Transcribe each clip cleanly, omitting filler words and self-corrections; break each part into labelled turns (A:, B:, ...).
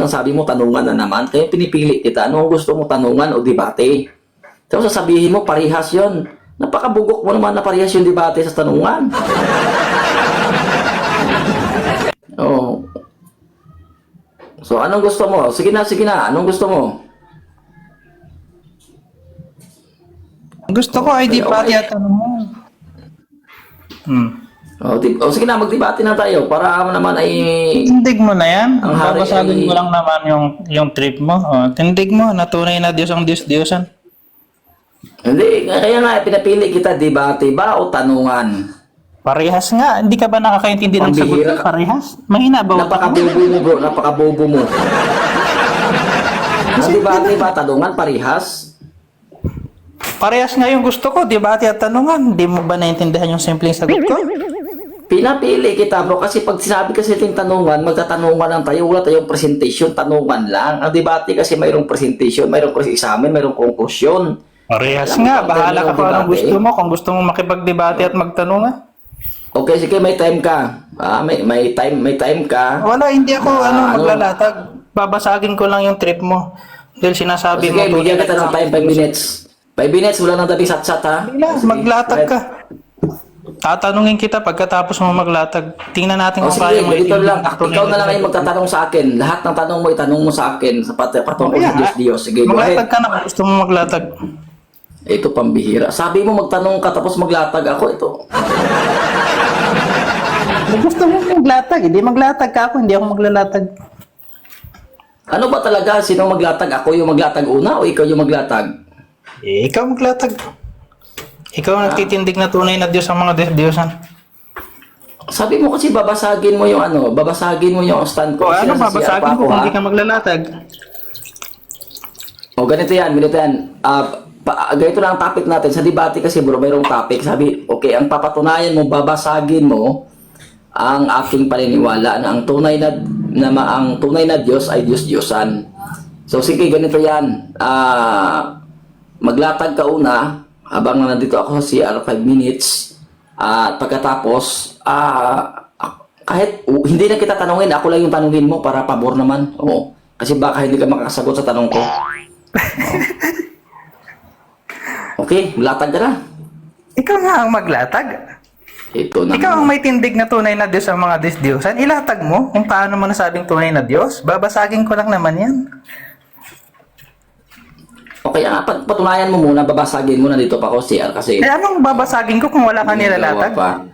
A: ang sabi mo, tanungan na naman. Kaya pinipili kita. Ano ang gusto mo, tanungan o debate? Tapos sasabihin mo, parihas yon. Napakabugok mo naman na parihas yung debate sa tanungan. Oh. So, anong gusto mo? Sige na, sige na. Anong gusto mo?
B: Gusto ko ay debate at ano mo.
A: Sige na, magdebate na tayo para naman ay...
B: Tindig mo na yan.
A: Ang hari
B: Babasagin
A: ay-
B: mo lang naman yung trip mo. Oh, tindig mo na tunay na Diyos ang Diyos-Diyosan.
A: Hindi, kaya nga, pinapili kita, debate ba o tanungan?
B: Parehas nga. Hindi ka ba nakakaintindi ng sagot
A: Pambihira
B: ko?
A: ka.
B: Parehas? Mahina ba?
A: Napakabobo mo, bro. Napakabobo mo. Ang debate ba, tanungan, parihas?
B: Parehas nga yung gusto ko. Debate at tanungan. Hindi mo ba naintindihan yung simpleng sagot ko?
A: Pinapili kita, bro, kasi pag sinabi kasi yung tanungan, magtatanungan lang tayo, wala tayong presentation, tanungan lang. Ang debate kasi mayroong presentation, mayroong examen, mayroong conclusion.
B: Parehas
A: Alam mo,
B: nga.
A: ang
B: Bahala ka
A: termino
B: kung anong
A: debate.
B: gusto mo. Kung gusto mo makipagdebate at magtanungan.
A: Okay, sige, may time ka. May time ka.
B: Wala, hindi ako
A: ano?
B: maglalatag. Babasagin ko lang yung trip mo. Dahil sinasabi
A: Sige,
B: mo...
A: bigyan kita ng time, 5 minutes. 5 minutes, wala nang tabi sat-sat, ha?
B: Sige, maglatag ka. Tatanungin kita pagkatapos mo maglatag. Tingnan natin
A: O
B: kung
A: sige,
B: kaya mo
A: ganito
B: itindi
A: lang.
B: ang tunay
A: Ikaw na
B: na
A: lang ay magtatanong sa akin. Lahat ng tanong mo, itanong mo sa akin sa patungkol sa Diyos. Sige, go
B: maglatag
A: ahead.
B: ka na kung gusto mo maglatag.
A: Ito pambihira. Sabi mo magtanong ka tapos maglatag ako. Ito.
B: Kung gusto mo maglatag, hindi maglatag ka ako, hindi ako maglalatag.
A: Ano ba talaga? Sino maglatag? Ako yung maglatag una o ikaw yung maglatag?
B: Ikaw maglatag. Ikaw ang nagtitindig na tunay na Diyos ang mga Diyosan.
A: Sabi mo kasi babasagin mo yung babasagin mo yung stand ko.
B: O
A: Kasi
B: ano,
A: nasa CR
B: babasagin
A: pa
B: ko
A: ako,
B: kung
A: ha?
B: hindi ka maglalatag.
A: O ganito yan. Ganito lang ang topic natin. Sa debate kasi bro, mayroong topic. Sabi, okay, ang papatunayan mo, babasagin mo ang aking paniniwala na ang tunay na Diyos ay Diyos-Diyosan. So sige, ganito yan. Maglatag ka una habang nandito ako sa CR 5 minutes. At pagkatapos, kahit hindi na kita tanungin, ako lang yung tanungin mo para pabor naman. Oo. Kasi baka hindi ka makasagot sa tanong ko. Okay, latag ka na.
B: Ikaw nga ang maglatag.
A: Ito na.
B: Ikaw ang may tindig na tunay na Diyos ang mga Diyosan. Ilatag mo kung paano mo nasabing tunay na Diyos. Babasagin ko lang naman yan.
A: Okay, patunayan mo muna, babasagin mo na dito pa ako CR kasi...
B: Eh anong babasagin ko kung wala ka nilalatag?
A: Pa.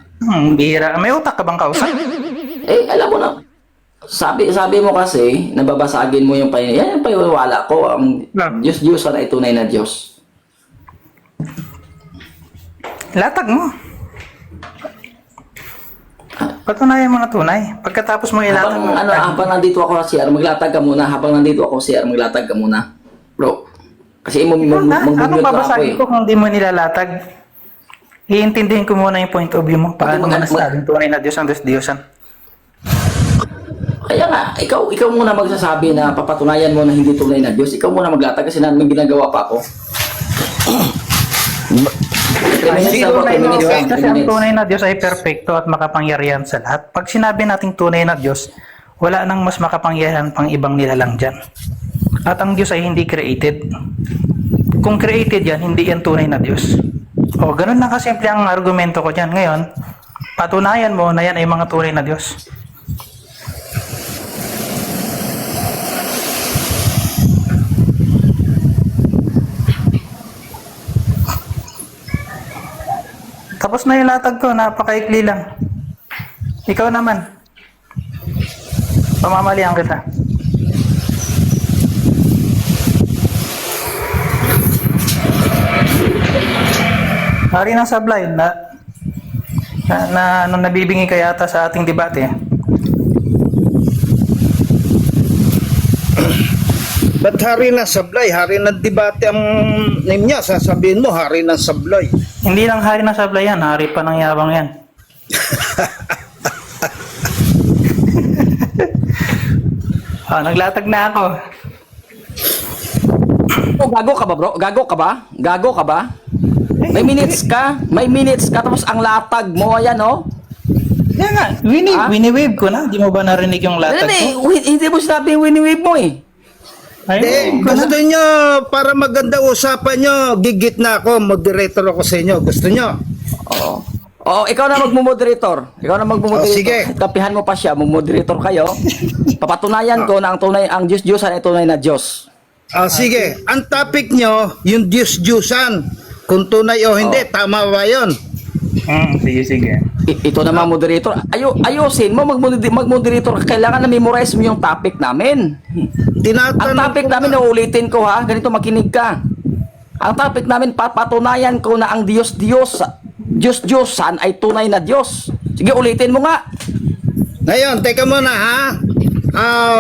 B: Bihira. May utak ka bang kausap?
A: Eh, alam mo na, sabi mo kasi, nababasagin mo yung yan yung paniwala ko, ang Diyos ay tunay na Diyos.
B: Latag mo. Patunayan mo na tunay. Pagkatapos mo ilatag mo.
A: Habang nandito ako sa CR, maglatag ka muna. Habang nandito ako sa CR, maglatag ka muna. Bro, kasi
B: Anong
A: mag-mute ako
B: babasagin ko kung di mo nilalatag? Iintindihin ko muna yung point of view mo. Paano mo nasabing tunay na Diyos ang Diyos-Diyosan?
A: Kaya nga, ikaw muna magsasabi na papatunayan mo na hindi tunay na Diyos. Ikaw muna maglatag kasi may ginagawa pa ako. 3 minutes na bro, 3 minutes lang, 3
B: Kasi ang
A: minutes.
B: tunay na Diyos ay perpekto at makapangyarihan sa lahat. Pag sinabi nating tunay na Diyos, wala nang mas makapangyarihan pang ibang nilalang dyan. At ang Diyos ay hindi created. Kung created yan, hindi yan tunay na Diyos. O, ganun lang kasimple ang argumento ko dyan. Ngayon, patunayan mo na yan ay mga tunay na Diyos. Tapos na yung latag ko, napakaikli lang. Ikaw naman. Pamamalihan kita. Hari ng sablay na nabibingi ka yata sa ating debate.
C: Ba't hari ng sablay? Hari ng debate ang name niya. Sasabihin mo, hari ng sablay.
B: Hindi lang hari ng sablay yan, hari pa ng yabang yan. Naglatag na ako.
A: Oh, gago ka ba bro? Gago ka ba? Gago ka ba? May minutes ka tapos ang latag mo, ayan oh.
B: Kaya nga,
A: Ha?
B: wini-wave ko na. Di mo ba narinig yung latag
A: Hindi,
B: ko?
A: hindi mo sinabi yung wini-wave mo eh.
B: Ayun,
C: Gusto nyo, para maganda usapan nyo, gigit na ako, moderator ako sa inyo. Gusto nyo?
A: Oo. Oh, ikaw na magmo-moderator. Ikaw na magmo-moderator.
C: Oh, sige.
A: Kapihan mo pa siya, mag-moderator kayo. Papatunayan ko na ang Diyos-Diyosan ay tunay na Diyos.
C: Sige, ang topic nyo, yung Diyos-Diyusan. Kung tunay o hindi, tama ba yun?
B: sige.
A: Ito naman moderator. Ayusin mo, mag-moderator. Kailangan na memorize mo yung topic namin. Ang
C: Tinatanong
A: topic
C: ko
A: namin,
C: na-
A: nauulitin ko ha. Ganito, makinig ka. Ang topic namin, papatunayan ko na ang Diyos-Diyosan ay tunay na Diyos. Sige, ulitin mo nga.
C: Ngayon, teka muna ha.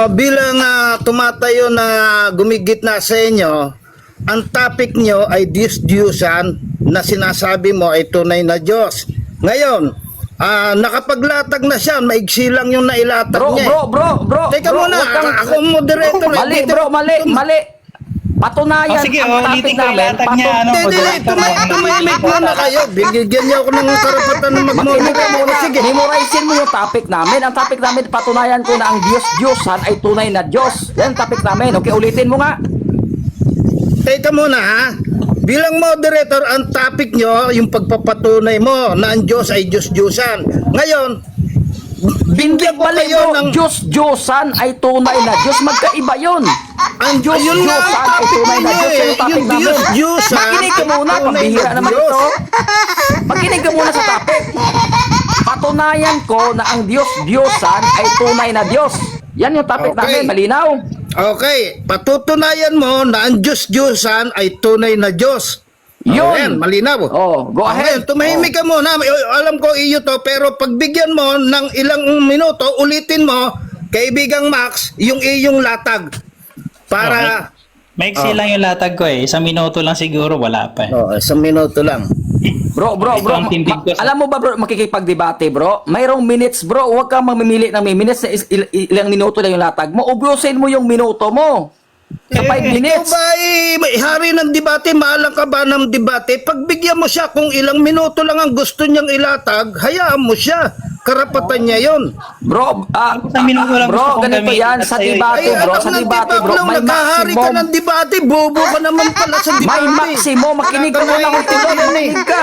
C: Bilang tumatayo na gumigit na sa inyo, ang topic nyo ay Diyos-Diyusan na sinasabi mo ay tunay na Diyos. Ngayon, nakapaglatag na siya, maigsi lang yung nailatag
A: Bro,
C: niya.
A: bro.
C: Teka
A: bro,
C: muna,
A: huwag kang-
C: ako moderator.
A: Mali, bro, mali. Patunayan
B: Sige,
A: ang topic
B: ulitin ko yung
A: namin.
B: latag niya.
C: Tumahimik muna kayo. Bigyan niyo ako ng karapatan na
A: Makinig ka
C: mag-moderate.
A: muna.
C: Sige.
A: Memorizein mo yung topic namin. Ang topic namin, patunayan ko na ang Diyos-Diyosan ay tunay na Diyos. Yan ang topic namin. Okay, ulitin mo nga.
C: Teka muna ha. Bilang moderator, ang topic nyo, yung pagpapatunay mo na ang Diyos ay Diyos-Diyusan. Ngayon,
A: Hindi
C: ko
A: mali
C: kayo
A: mo.
C: ng-
A: Diyos-Diyosan ay tunay na Diyos. Magkaiba yun.
C: ang
A: Diyos,
C: yun nga ang
A: Diyosan ay
C: topic
A: tunay na
C: ninyo
A: Diyos. Yan
C: eh.
A: yung topic
C: Yung
A: namin.
C: Diyos-Diyusan.
A: Makinig ka muna.
C: tunay
A: Pambihira
C: na
A: naman
C: Diyos.
A: ito. Makinig ka muna sa topic. Patunayan ko na ang Diyos-Diyosan ay tunay na Diyos. Yan yung topic
C: Okay.
A: namin. Malinaw.
C: Okay, patutunayan mo na ang Diyos-Diyusan ay tunay na Diyos.
A: Yun.
C: Ayan, malinaw.
A: Oh, go ahead.
C: Ngayon, tumahimik ka muna. Alam ko iyo to, pero pagbigyan mo ng ilang minuto, ulitin mo, kaibigang Max, yung iyong latag. Para...
B: Maiksi lang yung latag ko eh. 1 minuto lang siguro, wala pa eh.
C: Isang minuto lang.
A: Bro,
B: Ito ang tindig ko sa-
A: alam mo ba bro, makikipagdebate bro? Mayroong minutes bro, huwag kang mamimili ng may minutes na ilang minuto lang yung latag mo. Ubusin mo yung minuto mo. Sa 5 minutes.
C: Ikaw ba may hari ng debate, maalang ka ba ng debate? Pagbigyan mo siya kung ilang minuto lang ang gusto niyang ilatag, hayaan mo siya. Karapatan niya yon.
A: Bro,
B: Isang minuto lang gusto
A: bro,
B: kong
A: ganito
B: gamitin
A: yan.
B: at
A: Sa
B: sa'yo,
A: debate bro, sa debate bro, may
C: Nagkahari ka
A: maximum.
C: ng debate, bobo ka naman pala sa debate.
A: May maximum. Makinig ka muna kung tulol. Makinig ka.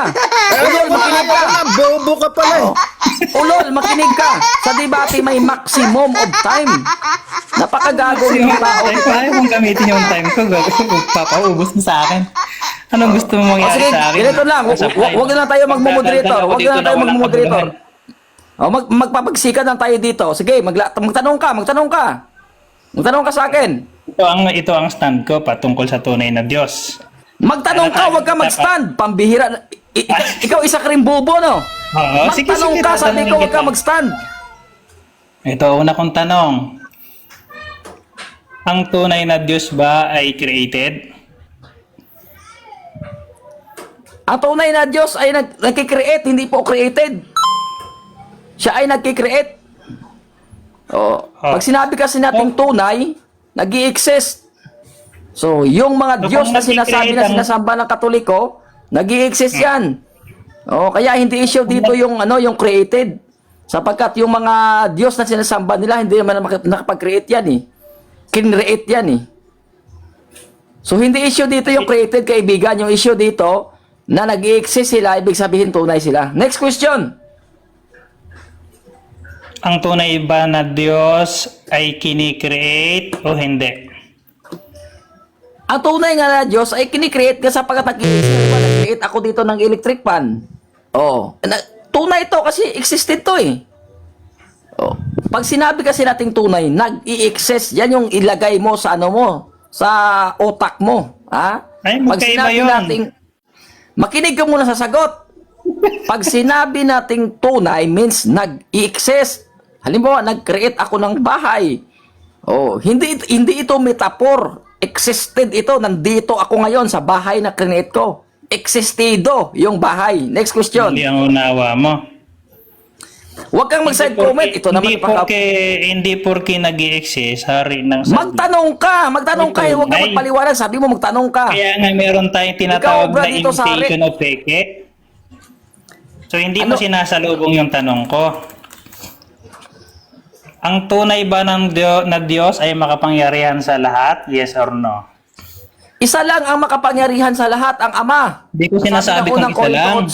A: Ulol, makinig ka.
C: Bobo ka pala eh.
A: Ulol, makinig ka. Sa debate may maximum of time. Napakagago yung tao.
B: Ayaw mong gamitin yung time ko. Papaubos mo sa akin. Anong gusto mo
A: O
B: mangyari
A: sige,
B: sa akin?
A: ganito lang. Huwag na lang tayo magmumoderator. Huwag na lang tayo magmumoderator. O, magpapagsikan lang tayo dito. Sige, magtanong ka. Magtanong ka sa akin.
B: Ito ang stand ko patungkol sa tunay na Diyos.
A: Magtanong ka, huwag ka mag-stand. Pambihira. Ikaw isa ka rin bobo, no?
B: Oo, sige,
A: Magtanong
B: sige,
A: ka, sabi ko,
B: tatanungin
A: huwag ka
B: kita.
A: mag-stand.
B: Ito, una kong tanong. Ang tunay na Diyos ba ay created?
A: Ang tunay na Diyos ay nagkikreate, hindi po created. Siya ay nagkikreate. Pag sinabi kasi nating tunay, nag-i-exist. So, yung mga
B: So,
A: Diyos
B: kung
A: na sinasabi
B: nag-i-create
A: na
B: ang-
A: sinasamba ng Katoliko, nag-i-exist yan. Kaya hindi issue dito yung yung created. Sapagkat yung mga Diyos na sinasamba nila, hindi naman nakapag-create yan eh. Kinreate yan eh. So, hindi issue dito yung created, kaibigan. Yung issue dito, na nag-i-exist sila, ibig sabihin tunay sila. Next question.
B: Ang tunay ba na Diyos ay kini-create o hindi?
A: Ang tunay nga na Diyos ay kinikreate ka sapagkat nag-create ako dito ng electric fan. Tunay ito kasi existed to eh. Pag sinabi kasi nating tunay, nag-i-exist. Yan yung ilagay mo sa sa otak mo. Ha?
B: Ay,
A: Pag
B: magkaiba
A: sinabi
B: yun.
A: nating, makinig ka muna sa sagot. Pag sinabi nating tunay means nag-i-exist. Halimbawa, nag-create ako ng bahay. Hindi ito metaphor. Existed ito. Nandito ako ngayon sa bahay na create ko. Existido yung bahay. Next question.
B: Hindi ang unawa mo.
A: Huwag kang mag-side comment. Ito naman
B: Hindi porke nag-i-exist, hari ng sabi.
A: Magtanong ka. Magtanong ka. Huwag ka
B: Ay.
A: magpaliwanag. Sabi mo magtanong ka.
B: Kaya nga meron tayong tinatawag
A: Ikaw,
B: na
A: dito sa hari.
B: imitation of peke. So hindi mo
A: Ano?
B: sinasalubong yung tanong ko. ang tunay ba na Diyos ay makapangyarihan sa lahat? Yes or no?
A: Isa lang ang makapangyarihan sa lahat, ang Ama.
B: Hindi ko sinasabi kung isa lang.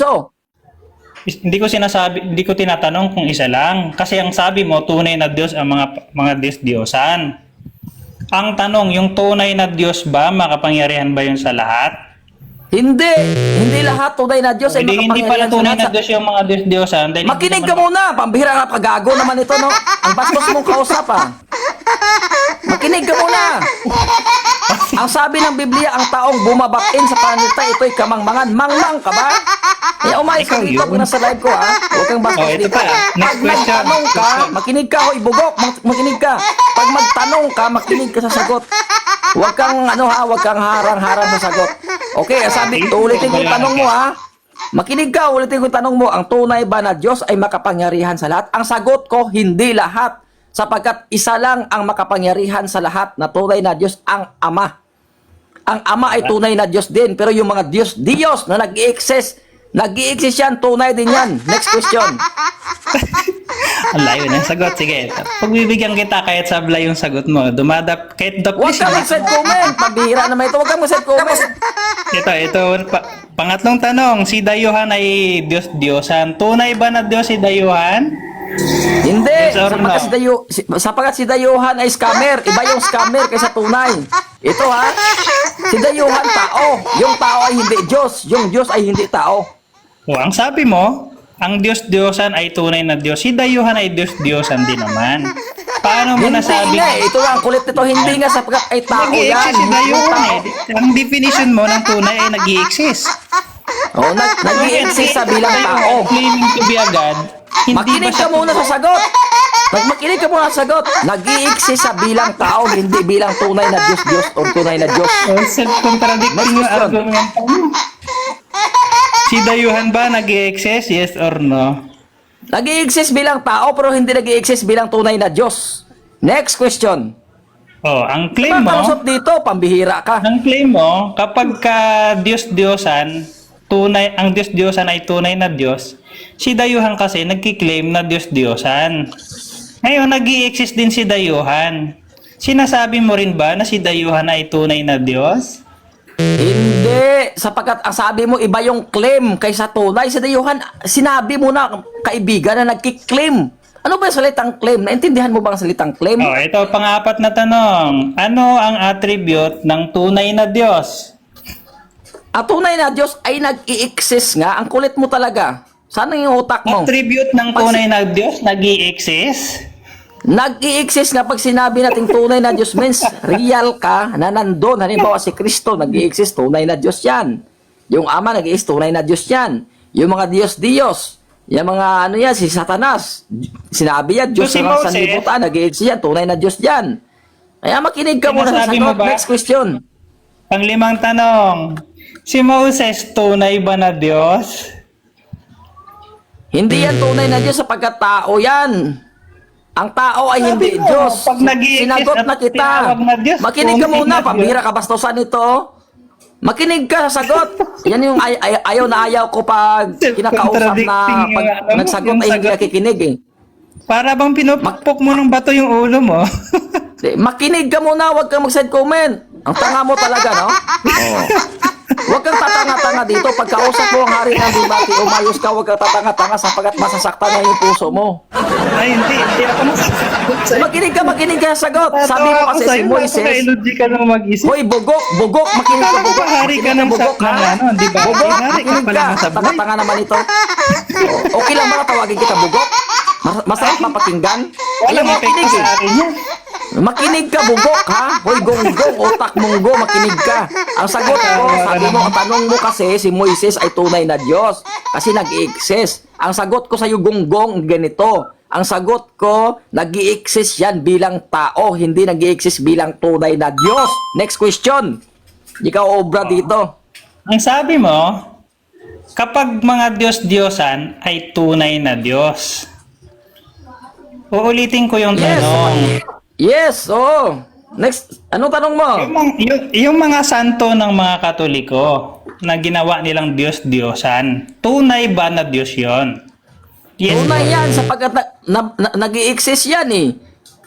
B: Hindi ko tinatanong kung isa lang. Kasi ang sabi mo, tunay na Diyos ang mga Diyos-Diyosan. Ang tanong, yung tunay na Diyos ba, makapangyarihan ba yun sa lahat?
A: Hindi. Hindi lahat tunay na Diyos ay
B: Hindi pala
A: makapangyarihan sa
B: tunay
A: lahat.
B: na Diyos yung mga Diyos-Diyosan. Dahil
A: Makinig
B: hindi
A: ka
B: naman-
A: muna. Pambihira ka pagago naman ito, no? Ang bastos mong kausap, ah. Makinig ka muna. Ang sabi ng Biblia, ang taong bumabakin sa pananalita, ito'y kamangmangan. Mangmang ka ba? Eh, umayos ka
B: Ikaw
A: dito
B: yun.
A: kung nasa live ko, ha? Huwag kang bastos
B: Oh, ito
A: dito.
B: pa. Next
A: Pag
B: question.
A: magtanong ka, makinig ka, hoy, bugok. Makinig ka. Pag magtanong ka, makinig ka sa sagot. Huwag kang, huwag kang harang-harang sa sagot. Okay, sabi, ulitin ko yung tanong mo, ha? Makinig ka, ulitin ko yung tanong mo, ang tunay ba na Diyos ay makapangyarihan sa lahat? Ang sagot ko, hindi lahat. Sapagkat isa lang ang makapangyarihan sa lahat na tunay na Diyos, ang Ama. Ang Ama ay tunay na Diyos din, pero yung mga Diyos na nag-i-exist yan, tunay din yan. Next question.
B: Ang layo ng sagot. Sige, pagbibigyan kita kahit sablay yung sagot mo. Kahit
A: Huwag
B: please.
A: kang mag-send comment. Pabihira naman ito. Huwag kang mag-send comment.
B: Pangatlong tanong, si Dayuhan ay Diyos-Diyosan. Tunay ba na Diyos si Dayuhan?
A: Hindi.
B: Yes or no?
A: Sapagkat si Dayuhan ay scammer. Iba yung scammer kaysa tunay. Ito, ha? Si Dayuhan tao. Yung tao ay hindi Diyos. Yung Diyos ay hindi tao.
B: O, ang sabi mo, ang Diyos-Diyosan ay tunay na Diyos. Si Dayuhan ay Diyos-Diyosan din naman. Paano mo
A: Hindi
B: nasabi?
A: nga. Ito nga ang kulit nito. Hindi nga sapagkat ay tao yan.
B: Nag-i-exist si
A: Hindi
B: Dayuhan
A: tao.
B: eh. Ang definition mo ng tunay ay nag-i-exist.
A: Oh, nag-i-exist sa bilang tao.
B: Claiming to be a God, hindi
A: Makinig
B: ba
A: ka
B: siya
A: muna sa sagot. Pag makinig ka muna sa sagot, nag-i-exist sa bilang tao, hindi bilang tunay na Diyos o tunay na Diyos.
B: self-contradicting
A: Next
B: yung
A: question.
B: argument mo? Si Dayuhan ba nag-i-exist? Yes or no?
A: Nag-i-exist bilang tao, pero hindi nag-i-exist bilang tunay na Diyos. Next question.
B: Oh, ang claim
A: Diba
B: mo,
A: kausap dito, pambihira ka.
B: ang claim mo, kapag ka Diyos-Diyosan, ang Diyos-Diyosan ay tunay na Diyos, si Dayuhan kasi nagki-claim na Diyos-Diyosan. Ngayon, nag-i-exist din si Dayuhan. Sinasabi mo rin ba na si Dayuhan ay tunay na Diyos?
A: Hindi, sapagkat ang sabi mo, iba yung claim kaysa tunay. Si Dayuhan, sinabi mo na, kaibigan na nagki-claim. Ano ba yung salitang claim? Naintindihan mo ba ang salitang claim?
B: Oh, ito, pang-apat na tanong. Ano ang attribute ng tunay na Diyos?
A: Ang tunay na Diyos ay nag-i-exist nga. Ang kulit mo talaga. Sana yung utak mo.
B: Attribute ng tunay na Diyos nag-i-exist?
A: Nag-i-exist nga pag sinabi natin tunay na Diyos means real ka na nandun. Halimbawa si Kristo, nag-i-exist, tunay na Diyos yan. Yung Ama, nag-i-exist, tunay na Diyos yan. Yung mga Diyos, yung mga si Satanas, sinabi yan, Diyos
B: So, si
A: na
B: Moses,
A: sanlibutan, nag-i-exist yan, tunay na Diyos yan. Kaya makinig ka muna sa
B: Sinasabi mo
A: sagot.
B: ba?
A: Next question.
B: Panglimang tanong. Si Moses, tunay ba na Diyos?
A: Hindi yan tunay na Diyos sapagkat tao yan. Ang tao ay
B: Sabi
A: hindi
B: mo,
A: Diyos.
B: pag nag-i-exist
A: Sinagot
B: at
A: na kita.
B: tinawag na Diyos,
A: Makinig ka
B: tunay
A: muna,
B: na Diyos.
A: pambira kabastusan ito. Makinig ka sa sagot. Yan yung ayaw na ayaw ko pag kinakausap na pag nagsagot ay hindi nakikinig eh.
B: Para bang pinupukpok mo ng bato yung ulo mo?
A: Makinig ka muna, huwag kang mag-send comment. Ang tanga mo talaga, no? Oo. Huwag kang tatanga-tanga dito. Pagkausap mo ang hari ng debate, umayos ka, huwag kang tatanga-tanga sapagkat masasaktan na yung puso mo.
B: Ay, hindi ako masasagot sa'yo.
A: Makinig ka sa sagot. Sabi mo kasi si Moises,
B: Napaka-illogical mo mag-isip.
A: hoy, bugok, makinig ka,
B: Akala ko
A: bugok.
B: ba hari ka
A: Makinig
B: ng
A: bugok, ha?
B: di ba?
A: Bugok,
B: Hari ka
A: makinig
B: pala
A: ka.
B: ng sablay.
A: Tanga-tanga naman ito. Okay lang ba na tawagin kita bugok? Masarap mapakinggan? Ayaw mo
B: Walang epekto
A: makinig
B: sa
A: eh.
B: akin yan.
A: Makinig ka, bugok, ha? Hoy, gonggong, utak monggo, makinig ka. Ang sagot ko, sabi mo, ang tanong mo kasi, si Moises ay tunay na Diyos. Kasi nag-i-exist. Ang sagot ko sa'yo, gonggong, ganito. Ang sagot ko, nag-i-exist yan bilang tao, hindi nag-i-exist bilang tunay na Diyos. Next question. Ikaw obra dito.
B: Ang sabi mo, kapag mga Diyos-Diyosan ay tunay na Diyos. Uulitin ko yung tanong.
A: Yes, oo. Next, anong tanong mo?
B: Yung mga santo ng mga Katoliko na ginawa nilang Diyos-Diyosan, tunay ba na Diyos yon? Yes.
A: Tunay yan sapagkat nag-i-exist yan eh.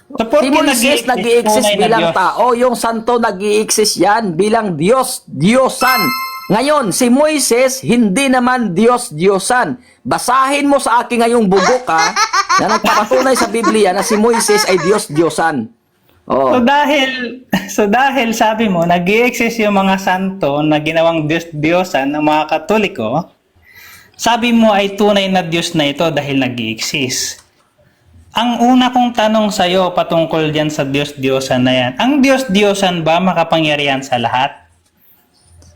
A: Si Moises nag-i-exist bilang tao, yung santo nag-i-exist yan bilang Diyos, Diyosan. Ngayon, si Moises, hindi naman Diyos, Diyosan. Basahin mo sa akin ngayong bugok ha, na nagpapatunay sa Biblia na si Moises ay Diyos, Diyosan. Oh.
B: So dahil sabi mo, nag-i-exist yung mga santo na ginawang Diyos, Diyosan ng mga Katoliko, sabi mo ay tunay na Diyos na ito dahil nag-i-exist. Ang una kong tanong sa'yo patungkol dyan sa Diyos-Diyosan na yan, ang Diyos-Diyosan ba makapangyarihan sa lahat?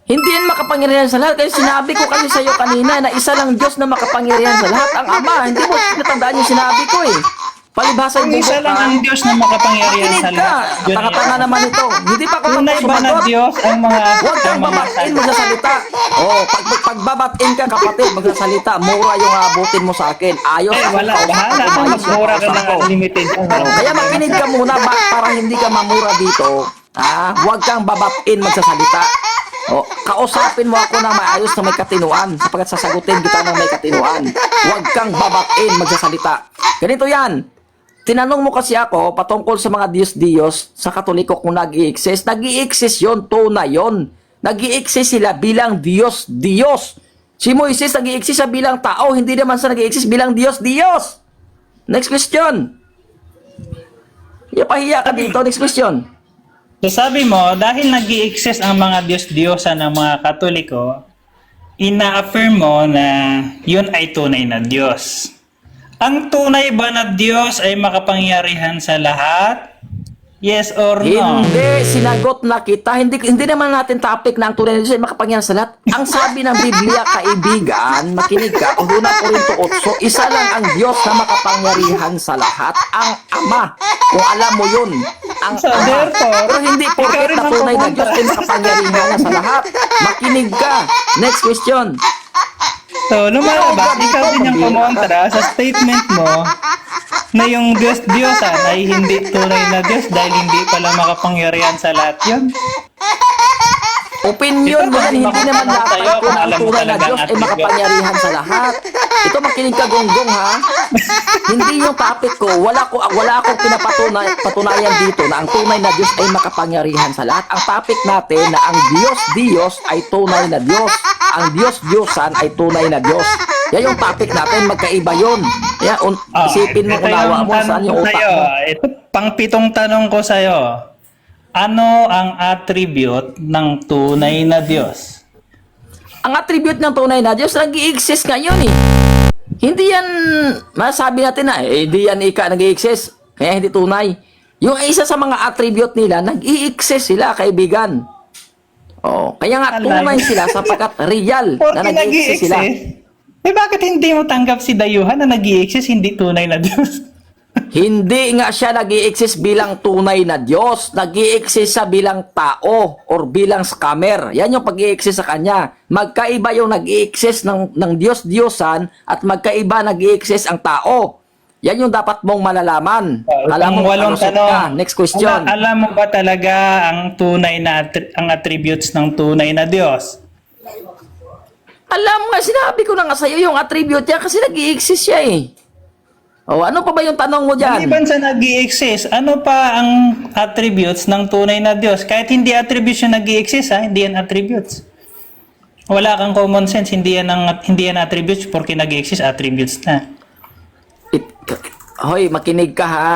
A: Hindi yan makapangyarihan sa lahat. Kasi sinabi ko kasi sa'yo kanina na isa lang Diyos na makapangyarihan sa lahat, ang Ama. Hindi mo natandaan yung sinabi ko eh. Palibhasa
B: Kung
A: yung
B: isa
A: bugok
B: lang
A: ka.
B: ang Diyos na makapangyarihan
A: Makinig
B: sa
A: ka.
B: lahat. Yun
A: Tanga-tanga
B: yan.
A: naman ito. Hindi pa ako
B: Tunay
A: tapos
B: ba na
A: sumagot.
B: Diyos ang mga...
A: Huwag kang babatiin, magsasalita. Oo, pagbabatiin ka kapatid, magsasalita. Mura yung abutin mo sa akin. Ayos.
B: Eh, wala. Bahala ka. Magmura ka ng unlimited.
A: Kaya makinig ka muna para hindi ka mamura dito. Huwag kang babatiin, magsasalita. Kausapin mo ako ng maayos na may katinuan sapagkat sasagutin kita ng may katinuan. Huwag kang babatiin, magsasalita. Ganito yan. Tinanong mo kasi ako patungkol sa mga Diyos-Diyos sa Katoliko kung nag-i-exist. Nag-i-exist yun, tunay yun. Nag-i-exist sila bilang Diyos-Diyos. Si Moises nag-i-exist siya bilang tao, hindi naman siya nag-i-exist bilang Diyos-Diyos. Next question. Pahiya ka dito. Next question.
B: So sabi mo, dahil nag-i-exist ang mga Diyos-Diyosan ng mga Katoliko, ina-affirm mo na yun ay tunay na Diyos. Ang tunay ba na Diyos ay makapangyarihan sa lahat? Yes or no?
A: Hindi, sinagot na kita. Hindi naman natin topic na ang tunay na Diyos ay makapangyarihan sa lahat. Ang sabi ng Biblia, kaibigan, makinig ka, kung 1 Korinto 8, isa lang ang Diyos na makapangyarihan sa lahat, ang Ama. Kung alam mo yun, ang
B: So,
A: Ama.
B: therefore,
A: Pero hindi
B: ikaw
A: porket
B: rin
A: na
B: ang
A: tunay na
B: pumunta.
A: Diyos ay makapangyarihan na sa lahat. Makinig ka. Next question.
B: So, lumalabas, ikaw din yung kumontra sa statement mo na yung Diyos-Diyosan ay hindi tunay na Diyos dahil hindi pala makapangyarihan sa lahat yun.
A: Opinion mo yan, hindi naman dapat
B: Sa'yo,
A: kung
B: kung
A: ang
B: alam mo
A: tunay na
B: talaga
A: Diyos
B: ang
A: ay
B: attribute.
A: makapangyarihan sa lahat. Ito makinig ka gonggong ha. Hindi yung topic ko, wala akong patunayan dito na ang tunay na Diyos ay makapangyarihan sa lahat. Ang topic natin na ang Diyos ay tunay na Diyos. Ang Diyos-Diyosan ay tunay na Diyos. Yan yung topic natin, magkaiba yun. Kaya isipin mo,
B: ito
A: unawa
B: yung
A: mo saan
B: tanong
A: yung
B: ko
A: utak
B: sa'yo.
A: mo.
B: Ito, pang-pitong tanong ko sa'yo. Ano ang attribute ng tunay na Diyos?
A: Ang attribute ng tunay na Diyos, nag-i-exist ngayon eh. Hindi yan, masabi natin na, hindi yan nag-i-exist, kaya hindi tunay. Yung isa sa mga attribute nila, nag-i-exist sila, kaibigan. Kaya nga tunay sila sapagkat real na nag-i-exist sila.
B: Bakit hindi mo tanggap si Dayuhan na nag-i-exist, hindi tunay na Diyos?
A: Hindi nga siya nag-i-exist bilang tunay na Diyos. Nag-i-exist siya bilang tao or bilang scammer. Yan yung pag-i-exist sa kanya. Magkaiba yung nag-i-exist ng Diyos-Diyosan at magkaiba nag-i-exist ang tao. Yan yung dapat mong malalaman. Alam mo,
B: walong
A: kalusot
B: tanong.
A: ka. Next question.
B: Alam mo ba talaga ang tunay na ang attributes ng tunay na Diyos?
A: Alam nga, sinabi ko na nga sa'yo yung attribute niya kasi nag-i-exist siya eh. Ano pa ba yung tanong mo dyan?
B: Maliban sa nag-i-exist, ano pa ang attributes ng tunay na Diyos? Kahit hindi attributes yung nag-i-exist, hindi yan attributes. Wala kang common sense, hindi yan attributes porque nag-i-exist, attributes na.
A: Hoy, makinig ka ha.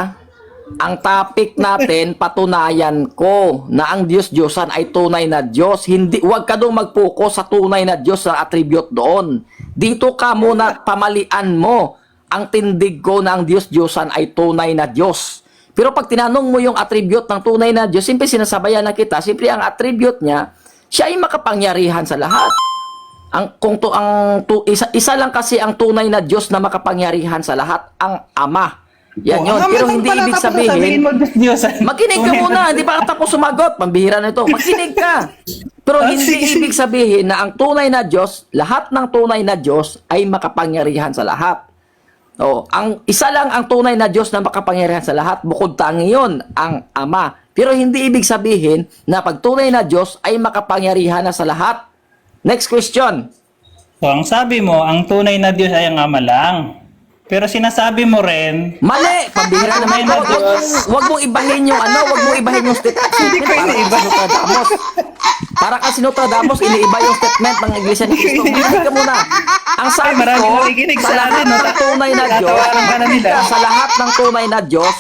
A: Ang topic natin, patunayan ko na ang Diyos-Diyosan ay tunay na Diyos. Huwag ka doon mag-focus sa tunay na Diyos sa attribute doon. Dito ka muna, pamalian mo ang tindig ko na ang Diyos-Diyosan ay tunay na Diyos. Pero pag tinanong mo yung attribute ng tunay na Diyos, simple sinasabayan na kita, simple ang attribute niya, siya ay makapangyarihan sa lahat. Isa lang kasi ang tunay na Diyos na makapangyarihan sa lahat, ang Ama. Yan yun. Pero hindi ibig sabihin, makinig ka muna, hindi pa tapos sumagot, pambihira na ito. Makinig ka. Pero hindi ibig sabihin na ang tunay na Diyos, lahat ng tunay na Diyos ay makapangyarihan sa lahat. Ang isa lang ang tunay na Diyos na makapangyarihan sa lahat, bukod tangi yun, ang Ama. Pero hindi ibig sabihin na pag tunay na Diyos ay makapangyarihan na sa lahat. Next question.
B: So, ang sabi mo, ang tunay na Diyos ay ang Ama lang. Pero sinasabi mo rin,
A: Mali! Pambihira naman
B: Tunay na
A: ko.
B: Diyos.
A: Wag mong ibahin yung wag mong ibahin yung statement. Para ka Nostradamus, iniiba yung statement ng Iglesia ni Cristo. Makinig ka muna. Ang sabi
B: marami
A: ko,
B: nakikinig
A: sa
B: sa
A: lahat
B: atin, no?
A: ng tunay na Diyos,
B: Tatawanan ka na nila.
A: sa lahat ng tunay na Diyos,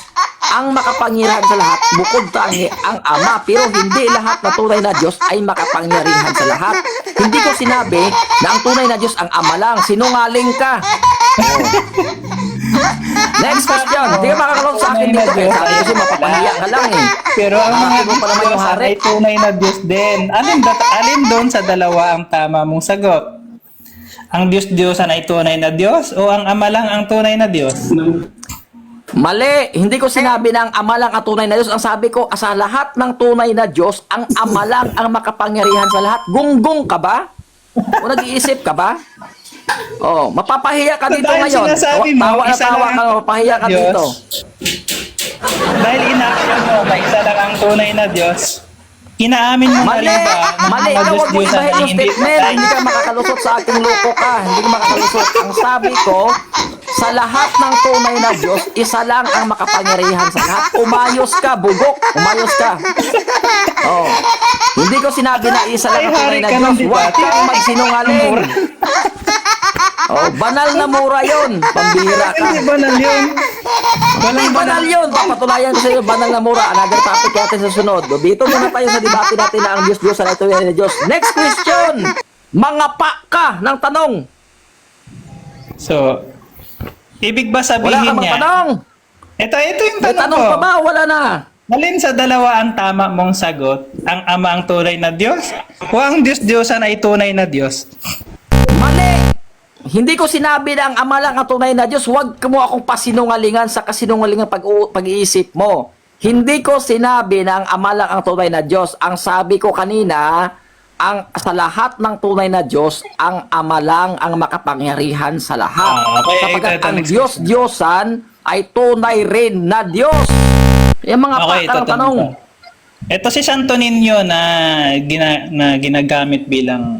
A: ang makapangyarihan sa lahat, bukod tangi ang Ama. Pero hindi lahat na tunay na Diyos ay makapangyarihan sa lahat. Hindi ko sinabi na ang tunay na Diyos ang Ama lang. Sinungaling ka. Next question. Hindi ka makakalong sa akin dito. Kaya sabi ko kasi mapapahiya ka lang eh.
B: pero ang mga
A: Mo pa naman yung
B: Diyos
A: hari.
B: ay tunay na Diyos din. Alin doon sa dalawa ang tama mong sagot? Ang Diyos-Diyosan ay tunay na Diyos o ang Ama lang ang tunay na Diyos?
A: Mali. Hindi ko sinabi na ang Ama lang ang tunay na Diyos. Ang sabi ko, sa lahat ng tunay na Diyos, ang Ama lang ang makapangyarihan sa lahat. Gunggong ka ba? O nag-iisip ka ba? Oh, mapapahiya ka dito
B: Dahil
A: ngayon.
B: sinasabi mo,
A: Tawa na
B: isa
A: tawa
B: lang
A: ka,
B: ang
A: mapapahiya ka
B: Diyos.
A: dito.
B: Dahil inaamin mo na isa lang ang tunay na Diyos, inaamin mo na
A: Mali!
B: rin ba na
A: Mali!
B: ang mga
A: Ikaw, wag mo
B: Diyos-Diyosan
A: ibahin
B: ay
A: yung
B: hindi
A: statement.
B: tunay?
A: Hindi ka makakalusot sa aking loko ka. Hindi ka makakalusot. Ang sabi ko, sa lahat ng tunay na Diyos, isa lang ang makapangyarihan sa lahat. Umayos ka, bugok. Umayos ka. Oh. Hindi ko sinabi na isa lang ang tunay na
B: Ay, hari ka
A: Diyos.
B: ng debate.
A: Huwag kang magsinungaling. Oh, banal na mura yon. Pambihira ka.
B: Hindi banal yun.
A: Hindi banal yun. Papatunayan ko sa iyo, banal na mura. Another topic natin sa sunod. Dito muna tayo sa debate natin na ang Diyos ay tunay na Diyos. Next question. Mga pa ka ng tanong.
B: So, ibig ba
A: Wala ka
B: sabihin
A: mang
B: niya?
A: tanong.
B: Ito yung
A: May
B: tanong
A: tanong
B: ko.
A: pa ba? Wala na.
B: Alin sa dalawa ang tama mong sagot? Ang Ama ang tunay na Diyos? O ang Diyos-Diyosan ay tunay na Diyos?
A: Mali. Hindi ko sinabi na ang Ama lang ang tunay na Diyos. Huwag mo akong pasinungalingan sa kasinungalingan pag-iisip mo. Hindi ko sinabi na ang Ama lang ang tunay na Diyos. Ang sabi ko kanina, sa lahat ng tunay na Diyos, ang Ama lang ang makapangyarihan sa lahat.
B: Okay,
A: Sapagkat
B: ito,
A: ang
B: next
A: Diyos-Diyosan ay tunay rin na Diyos. Yung mga
B: Okay, ito
A: pakang tanong.
B: Ito si Santo Niño na ginagamit bilang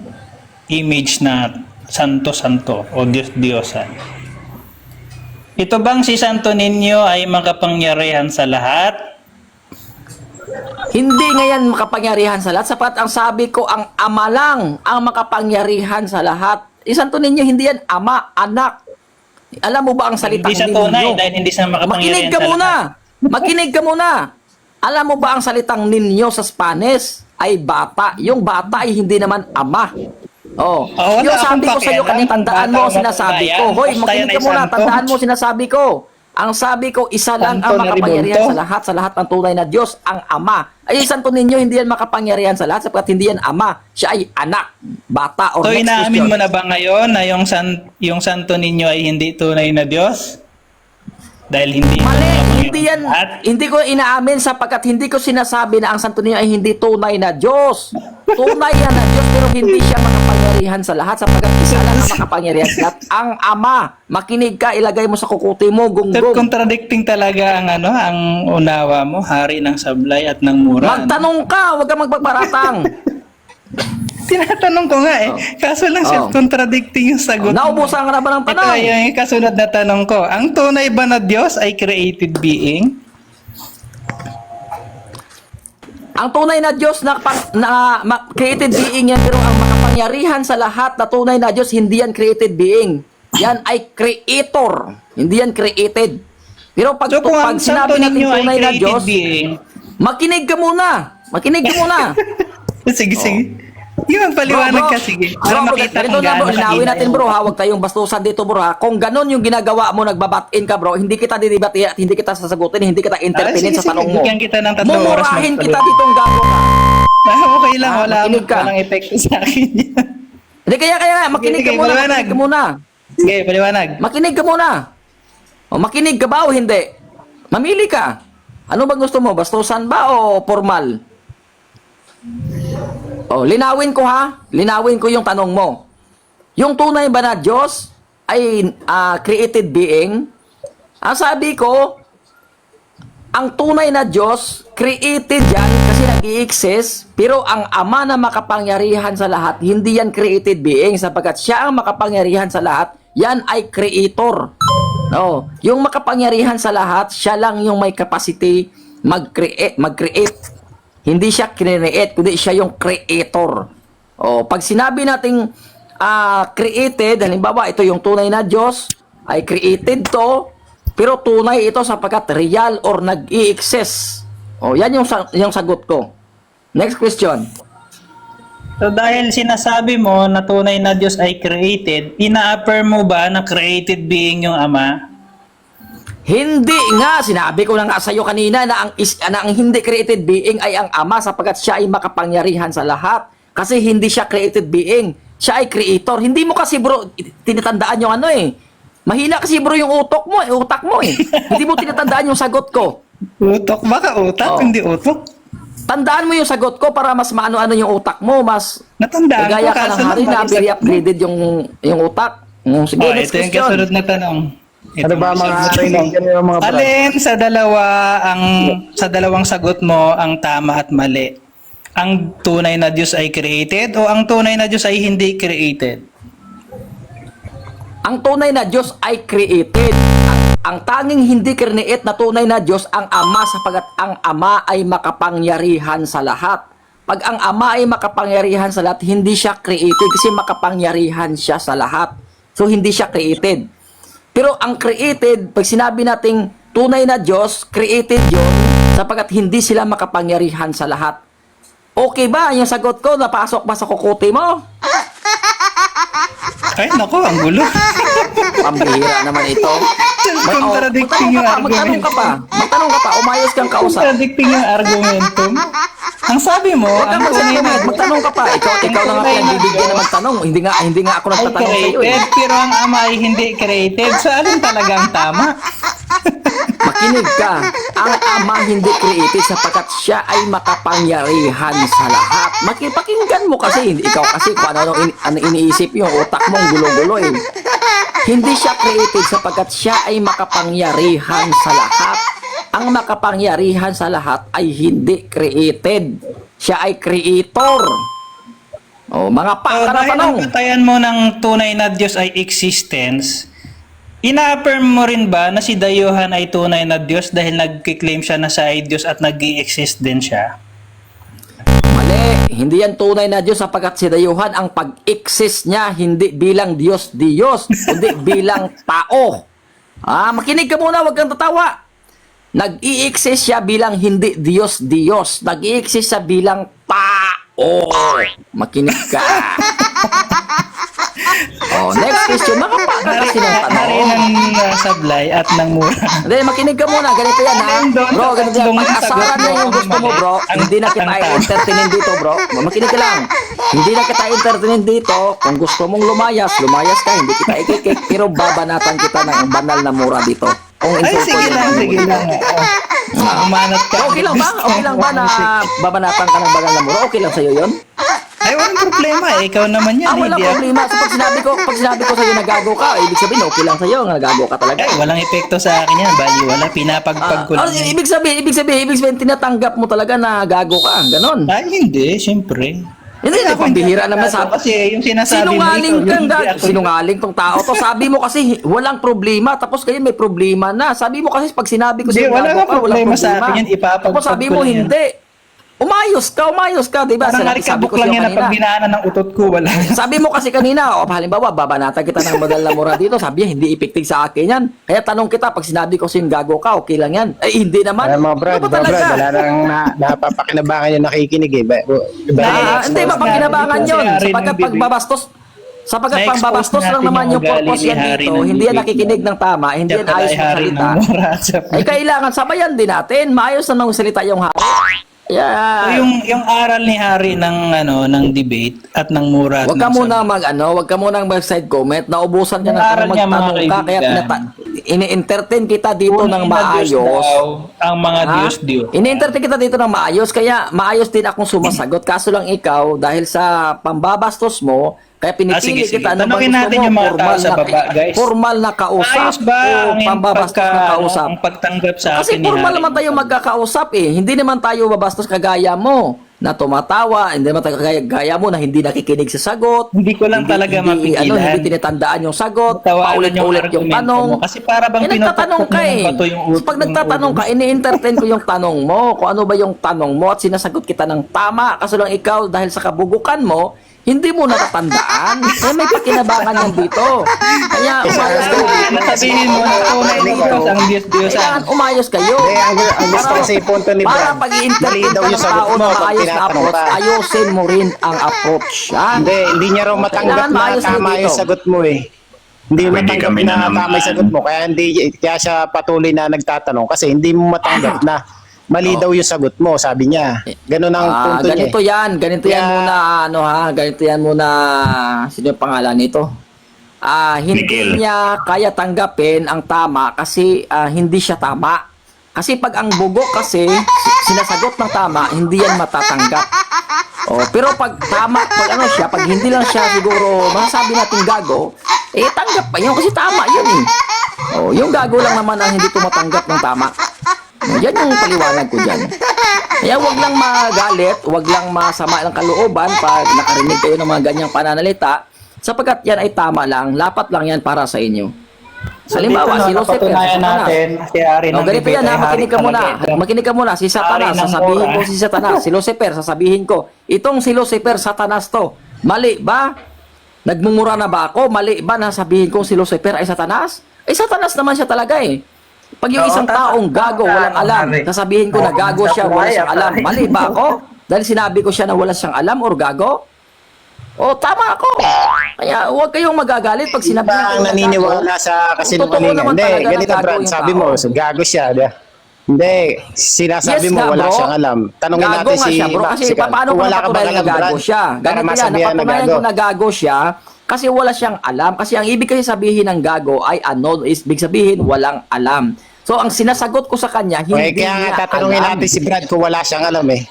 B: image na Santo-Santo o Diyos-Diyosan. Ito bang si Santo Niño ay makapangyarihan sa lahat?
A: Hindi ngayon makapangyarihan sa lahat. Sapat ang sabi ko, ang Ama lang ang makapangyarihan sa lahat. Santo Niño, hindi yan Ama, anak. Alam mo ba ang salitang
B: Hindi siya tunay
A: ninyo?
B: dahil hindi siya
A: Makinig
B: makapangyarihan
A: ka
B: sa
A: muna.
B: lahat.
A: Makinig ka muna. Alam mo ba ang salitang ninyo sa Spanish ay bata? Yung bata ay hindi naman ama. Oh,
B: wala
A: yung sabi
B: akong
A: ko sa iyo
B: pakialam
A: kanina, tandaan mo
B: kung
A: ang
B: bata o
A: sinasabi
B: matanda
A: ko.
B: yan.
A: Hoy,
B: Basta
A: makinig
B: yan
A: ka
B: ay
A: muna,
B: santo.
A: tandaan mo sinasabi ko. Ang sabi ko, isa lang
B: Santo
A: ang
B: na
A: makapangyarihan
B: ribulto.
A: sa lahat ng tunay na Diyos, ang Ama. Ay, Santo Niño, hindi yan makapangyarihan sa lahat sapagkat hindi yan Ama. Siya ay anak, bata, or
B: So
A: next
B: inaamin
A: question.
B: mo na ba ngayon na yung Santo Niño ay hindi tunay na Diyos? Dahil hindi
A: Mali,
B: siya
A: hindi yan,
B: makapangyarihan sa lahat?
A: hindi ko inaamin sapagkat hindi ko sinasabi na ang Santo Niño ay hindi tunay na Diyos. Tunay yan na Diyos pero hindi siya makapangyarihan sa lahat sapagkat isa lang ang makapangyarihan sa lahat. Ang Ama, makinig ka, ilagay mo sa kukuti mo, gunggong.
B: Contradicting talaga ang ang unawa mo, hari ng sablay at ng mura.
A: Magtanong ka, huwag kang magpagparatang.
B: Tinatanong ko nga eh. Kaso lang self-contradicting yung sagot.
A: Naubusan ka na ba ng
B: Ito
A: tanong?
B: ay yung kasunod na tanong ko. Ang tunay ba na Diyos ay created being?
A: Ang tunay na Diyos created being yan pero ang makapangyarihan sa lahat na tunay na Diyos hindi yan created being. Yan ay creator. Hindi yan created. Pero pag,
B: So kung
A: pag
B: ang Santo
A: sinabi natin
B: Niño ay
A: tunay na
B: created
A: Diyos,
B: being,
A: makinig ka muna. Makinig ka muna.
B: sige, sige. Yung magpaliwanag ka, sige. Para makita
A: ganito
B: kung
A: na bro,
B: gaano
A: linawin
B: kanina
A: natin
B: yung-
A: bro ha, huwag tayong bastusan dito bro ha. Kung ganon yung ginagawa mo, nagbabatin ka bro, hindi kita didibati at hindi kita sasagutin, hindi kita entertainin
B: sige,
A: sa tanong mo.
B: bigyan kita ng 3 oras.
A: Mumurahin
B: magpaliwanag.
A: kita ditong gago ka.
B: Okay lang,
A: Makinig ka.
B: walang epekto sa akin yan.
A: Hindi kaya, makinig
B: Sige,
A: ka muna,
B: paliwanag.
A: makinig ka muna.
B: Sige, paliwanag.
A: Makinig ka muna. O makinig ka ba o hindi? Mamili ka. Ano bang gusto mo? Bastusan ba o formal? O, linawin ko ha. Linawin ko yung tanong mo. Yung tunay ba na Diyos ay created being? Ang sabi ko, ang tunay na Diyos, created yan kasi nag-i-exist, pero ang Ama na makapangyarihan sa lahat, hindi yan created being sapagkat siya ang makapangyarihan sa lahat, yan ay creator. No, yung makapangyarihan sa lahat, siya lang yung may capacity mag-create. Hindi siya create, kundi siya yung creator. Pag sinabi nating created, halimbawa ito yung tunay na Diyos, ay created to, pero tunay ito sapagkat real or nag-i-exist. Yan yung sagot ko. Next question.
B: So dahil sinasabi mo na tunay na Diyos ay created, ina-affirm mo ba na created being yung Ama?
A: Hindi nga, sinabi ko na nga sa iyo kanina na ang hindi created being ay ang Ama sapagkat siya ay makapangyarihan sa lahat. Kasi hindi siya created being, siya ay creator. Hindi mo kasi bro, tinatandaan yung ano eh. Mahina kasi bro yung utak mo eh. Hindi mo tinatandaan yung sagot ko.
B: Utok? Baka utak?
A: Oo.
B: Hindi utok?
A: Tandaan mo yung sagot ko para mas maano-ano yung utak mo, mas
B: Natandaan
A: gaya
B: ko,
A: ka
B: kaso
A: ng hari
B: lang
A: na
B: mali
A: very
B: sagot mo.
A: upgraded yung utak. Sige, next
B: Ito yung
A: question.
B: kasunod na tanong.
D: Ano ba mga kaibigan niyo mga brad?
B: Alin sa dalawang sagot mo ang tama at mali? Ang tunay na Diyos ay created o ang tunay na Diyos ay hindi created?
A: Ang tunay na Diyos ay created. Ang tanging hindi create na tunay na Diyos ang Ama sapagkat ang Ama ay makapangyarihan sa lahat. Pag ang Ama ay makapangyarihan sa lahat, hindi siya created kasi makapangyarihan siya sa lahat. So hindi siya created. Pero ang created, pag sinabi nating tunay na Diyos, created yun sapagkat hindi sila makapangyarihan sa lahat. Okay ba yung sagot ko? Napasok ba sa kukuti mo?
B: Ay, nako, ang gulo.
A: Pambihira naman ito.
B: Contradicting yung
A: Magtanong ka pa.
B: argument.
A: Magtanong ka pa. Umayos kang kausap.
B: Contradicting yung argumentum. Ang sabi mo,
A: Huwag
B: ang
A: kang
B: tunay na
A: magtanong. Magtanong ka pa. Ikaw na nga pinagbibigyan na magtanong. Hindi nga ako
B: ay
A: nagtatanong sa iyo.
B: created, pero ang Ama ay hindi created. So, alin talaga ang tama?
A: Makinig ka. Ang Ama hindi created sapagkat siya ay makapangyarihan sa lahat. Pakinggan mo kasi. Ikaw kasi kung ano iniisip yung utak mong gulo-gulo eh. Hindi siya created sapagkat siya ay makapangyarihan sa lahat. Ang makapangyarihan sa lahat ay hindi created. Siya ay creator. Mga
B: So, dahil ang
A: tanong.
B: patayan mo ng tunay na Diyos ay existence, ina-affirm mo rin ba na si Dayuhan ay tunay na Diyos dahil nagkiklaim siya na siya ay Diyos at nag-i-exist din siya?
A: Mali, hindi yan tunay na Diyos sapagkat si Dayuhan ang pag-exist niya hindi bilang Diyos, kundi bilang tao. Makinig ka muna, wag kang tatawa. Nag-i-exist siya bilang hindi Diyos. Nag-i-exist siya bilang tao. Makinig ka. Next question. Nakapaka kasi ng
B: Hari
A: tanong.
B: ng sablay at ng mura.
A: Hindi, makinig ka muna. Ganito yan, ha? Bro, ganito yan. Pag-asaran mo yung gusto mo, bro. Hindi na kita i-entertainin dito, bro. Makinig ka lang. Hindi na kita i-entertainin dito. Kung gusto mong lumayas ka. Hindi kita ikikik. Pero babanatan kita ng banal na mura dito. Kung
B: Ay,
A: insulto
B: sige
A: yun.
B: lang, sige lang. Umanat ka.
A: Okay lang ba? Okay lang ba na babanatan ka ng banal na mura? Okay lang sa'yo yun?
B: Ay, walang problema. Ikaw naman yan.
A: Walang
B: Hindi ako.
A: problema. So, pag sinabi ko sa'yo nagago ka, ibig sabihin, okay lang sa'yo, nagago ka talaga.
B: Ay, walang epekto sa akin yan. Bali, wala. Pinapagpag ko lang. yan.
A: Ibig sabihin, tinatanggap mo talaga na gago ka, ganon.
B: Ay, hindi. Siyempre.
A: Hindi,
B: Ako
A: pambihira
B: hindi
A: naman
B: ako
A: sabi.
B: kasi yung sinasabi mo
A: Sinungaling
B: ikaw,
A: kang
B: hindi ako.
A: sinungaling tong tao to. Sabi mo kasi walang problema, tapos kayo may problema na. Sabi mo kasi pag sinabi ko
B: Hindi,
A: sa'yo
B: wala
A: gago
B: nga
A: ka, walang
B: problema
A: problema.
B: sa akin yan, ipapagpag
A: Tapos sabi
B: ko
A: mo
B: lang yan.
A: hindi. Umayos ka, di ba?
B: Parang
A: Sabi
B: narikabok
A: ko
B: lang
A: sa'yo
B: yan na pag
A: kanina.
B: binaanan ng utot ko, wala.
A: Sabi mo kasi kanina, halimbawa, babanatan kita ng badal na mura dito, sabi niya, hindi epektive sa akin yan. Kaya tanong kita, pag sinabi ko sa'yo gago ka, okay lang yan. Hindi naman.
D: Mga brad,
A: Ano ba talaga?
D: wala nang napapakinabangan yung nakikinig eh.
A: Hindi, mapakinabangan
B: Kasi
A: yun.
B: Hari
A: Sapagkat
B: ng bibig.
A: Sapagkat
B: Na-expose
A: pambabastos lang
B: natin
A: naman
B: yung
A: yung purpose
B: ugali
A: yan
B: ni Hari
A: dito.
B: ng
A: Hindi yan
B: bibig.
A: nakikinig ng tama. Hindi yan
B: Siya pala
A: ayos
B: ay
A: ng
B: hari
A: salita.
B: ng mura. Siya pala.
A: Ay, kailangan sabayan din natin. Maayos na nang salita yung hari.
B: So,
A: Yeah.
B: yung aral ni Hari ng debate at ng mura. at
A: Huwag ka
B: ng
A: muna wag ka muna mag-side comment. Naubusan ka
B: Yung
A: na
B: aral niya, mga
A: magtanong ka. Kaya
B: kaibigan.
A: ini-entertain kita dito
B: Tunay
A: ng
B: na Diyos
A: maayos.
B: daw ang mga
A: Ha?
B: Diyos.
A: Ini-entertain kita dito ng maayos. Kaya maayos din akong sumasagot. Kaso lang ikaw, dahil sa pambabastos mo, kaya pinipili
B: Sige.
A: kita. Ano bang
B: Tanungin
A: gusto
B: natin
A: mo?
B: yung mga tao sa baba, guys.
A: Formal na kausap.
B: Ayos ba
A: o
B: ang
A: pambabastos na kausap?
B: ang pagtanggap sa
A: Kasi
B: akin ni
A: formal
B: Hari?
A: naman tayo magkakausap eh. Hindi naman tayo babastos kagaya mo. na tumatawa, hindi naman gaya mo na hindi nakikinig sa sagot.
B: Hindi ko lang talaga mapigilan.
A: Hindi tinatandaan yung sagot,
B: Tawanan
A: paulit-ulit yung
B: argumento
A: tanong.
B: mo. Kasi para bang
A: nagtatanong
B: pinuputok mo ng bato yung
A: So, pag nagtatanong ka, ini-entertain ko yung tanong mo, kung ano ba yung tanong mo at sinasagot kita ng tama. Kaso lang ikaw, dahil sa kabugukan mo, hindi mo natatandaan. Kaya may pakinabangan yan dito. Kaya umayos kayo.
B: Sabihin mo na tunay na Diyos ang Diyos-Diyosan.
A: Kailangan umayos kayo.
D: ang gusto kasi punto ni
A: Para
D: Brad,
A: pag
D: mali
A: i-interpret
D: daw
A: ka
D: yung
A: ng
D: sagot
A: tao
D: mo
A: na
D: pag
A: maayos na
D: tinatanong
A: approach,
D: ka.
A: ayusin mo rin ang approach.
D: Hindi niya raw matanggap
A: Kailangan
D: na
A: maayos kayo
D: tama
A: dito.
D: yung sagot mo eh. Hindi matanggap
E: kami
D: na
E: na naman.
D: tama yung sagot mo. Kaya siya patuloy na nagtatanong kasi hindi mo matanggap na mali daw yung sagot mo, sabi niya. Ganun ang punto niya.
A: Ganito ganito yan
D: Kaya-
A: muna, ganito yan muna, sino yung pangalan nito? Hindi
E: Miguel.
A: niya kaya tanggapin ang tama kasi hindi siya tama. Kasi pag ang bugo kasi sinasagot ng tama, hindi yan matatanggap. Pero pag tama, pag hindi lang siya siguro masasabi natin gago, tanggap pa yun kasi tama yun eh. Yung gago lang naman ang hindi tumatanggap ng tama. Yan yung paliwanag ko dyan. Kaya wag lang magalit, wag lang masama ng kalooban pag nakarinig kayo ng mga ganyang pananalita, sapagkat yan ay tama lang, lapat lang yan para sa inyo. Halimbawa, si Lucifer,
B: napatunayan natin si Ari ng
A: ganito yan,
B: bibig ay hari
A: makinig ka muna.
B: talaga ito.
A: Makinig ka muna, si Satanas,
B: Hari ng
A: sasabihin ko
B: mura.
A: si Satanas, si Lucifer, sasabihin ko, itong si Lucifer, Satanas to. Mali ba? Nagmumura na ba ako? Mali ba na sabihin ko si Lucifer ay Satanas? Satanas naman siya talaga eh. Pag yung
B: Oo,
A: isang taong gago, walang alam,
B: Hari.
A: sasabihin ko na gago siya, wala siyang alam. Mali ba ako? Dahil sinabi ko siya na wala siyang alam or gago? Tama ako. Kaya huwag kayong magagalit pag sinabi
D: Iba ang naniniwala sa
A: Totoo
D: kasinungalingan.
A: naman
D: Hindi,
A: talaga na
D: ganito
A: gago
D: Brad,
A: yung
D: sabi
A: tao.
D: mo, so gago siya. Hindi, sinasabi
A: Yes
D: mo
A: nga,
D: wala
A: bro.
D: siyang alam. Tanungin
A: Gago
D: natin
A: nga
D: si
A: siya, bro. Kasi paano ko
D: wala ka bang
A: napatunayan na
D: alam,
A: gago
D: Brad?
A: siya?
D: Para
A: Ganito yan,
D: masabihan na
A: napatunayan
D: gago.
A: ko na gago siya kasi wala siyang alam. Kasi ang ibig kasi sabihin ng gago ay ibig sabihin walang alam. So, ang sinasagot ko sa kanya, hindi
D: Kaya
A: niya
D: nga tatanungin
A: alam.
D: natin si Brad kung wala siyang alam eh.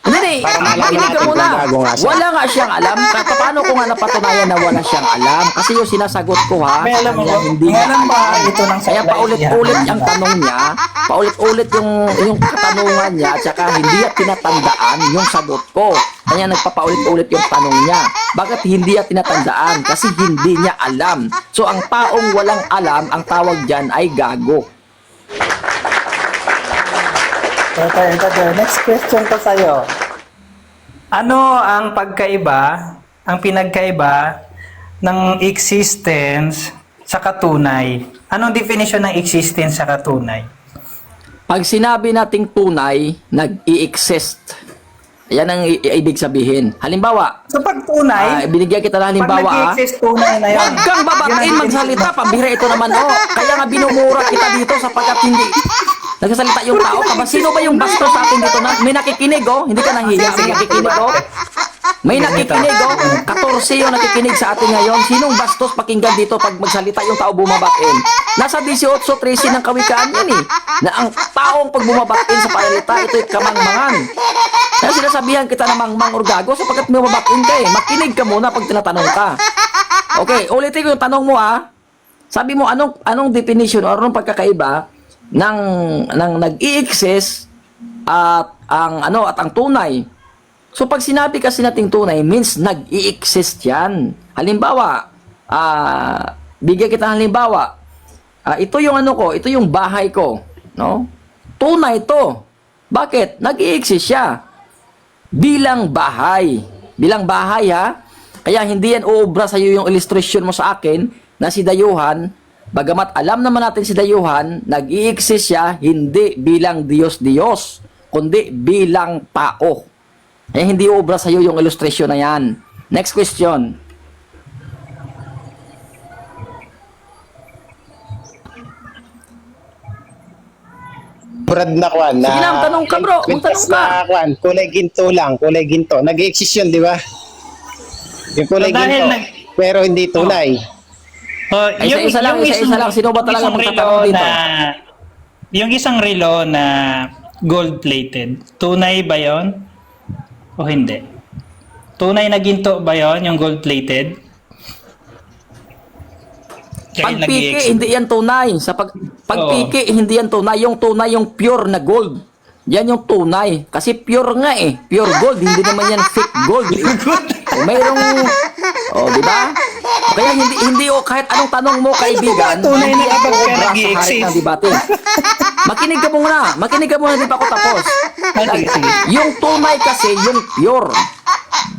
A: Hindi,
D: Para malaman
A: makinig ka
D: natin
A: muna.
D: kung gago nga siya.
A: Wala nga siyang alam. Paano ko nga napatunayan na wala siyang alam? Kasi yung sinasagot ko
B: May alam mo
A: kanya
B: ba?
A: hindi
B: May
A: niya
B: alam ba
A: alam.
B: ito ng
A: Kaya
B: supply
A: paulit-ulit
B: niya?
A: ang tanong niya, paulit-ulit yung katanungan niya, at saka hindi niya tinatandaan yung sagot ko. Kaya nagpapaulit-ulit yung tanong niya. Bakit hindi niya tinatandaan? Kasi hindi niya alam. So ang taong walang alam, ang tawag dyan ay gago.
B: Ito. Next question ko sa'yo. Ano ang pinagkaiba ng existence sa katunay? Anong definition ng existence sa katunay?
A: Pag sinabi nating tunay, nag-i-exist. Yan ang ibig sabihin. Halimbawa,
B: So pag tunay,
A: binigyan kita ng
B: pag
A: halimbawa,
B: nag-exist tunay na yun.
A: huwag kang babatiin magsalita, pambira ito naman, Kaya nga binumura kita dito sapagkat hindi nagsasalita yung tao. Sino ba yung bastos sa atin dito? May nakikinig, Hindi ka nahiya, may nakikinig, May nakikinig, 14 yung nakikinig sa atin ngayon. Sinong bastos pakinggan dito pag magsalita yung tao bumabatin? Nasa 18:13 ng kawikaan yan, na ang taong pag bumabatin sa panalita, ito'y kamangmangan. Kaya sinasabihan kita na mangmang or gago sapagkat bumabatin ka, Makinig ka muna pag tinatanong ka. Okay, ulitin ko yung tanong mo, Sabi mo, anong definition o anong pagkakaiba ng nag-i-exist at ang tunay? So pag sinabi kasi nating tunay means nag-i-exist yan. Halimbawa, bigyan kita ng halimbawa. Ito yung ito yung bahay ko, no? Tunay to. Bakit? Nag-i-exist siya. Bilang bahay. Bilang bahay, Kaya hindi yan uubra sa iyo yung illustration mo sa akin na si Dayuhan, bagamat alam naman natin si Dayuhan, nag-i-exist siya hindi bilang Diyos-Diyos, kundi bilang tao. Hindi uubra sa iyo yung illustration na yan. Next question.
D: Brad na kwan na
A: Sige lang, tanong ka, bro. Magtanong ka.
D: na kwan, kulay ginto lang, kulay ginto. Nag-exist yun, di ba? Yung kulay
B: So, dahil
D: ginto, pero hindi tunay.
A: Isa-isa lang. Sino ba talaga
B: isang
A: magtatanong
B: relo
A: dito?
B: Yung isang relo na gold-plated, tunay ba yon o hindi? Tunay na ginto ba yon yung gold-plated? Dahil
A: Pag piki,
B: nag-i-exist.
A: hindi yan tunay. Pag piki, hindi yan tunay. Yung tunay, yung pure na gold. Yan yung tunay. Kasi pure nga eh. Pure gold. Hindi naman yan fake gold. Eh. Mayroong, di ba? Kaya hindi kahit anong tanong mo, kaibigan,
B: Tunay na
A: hindi
B: kapag
A: ako
B: ka
A: obra sa
B: nag-i-exist.
A: harit ng debate. Makinig ka muna. Makinig ka muna, di pa ako tapos.
B: Sige.
A: Yung tunay kasi, yung pure.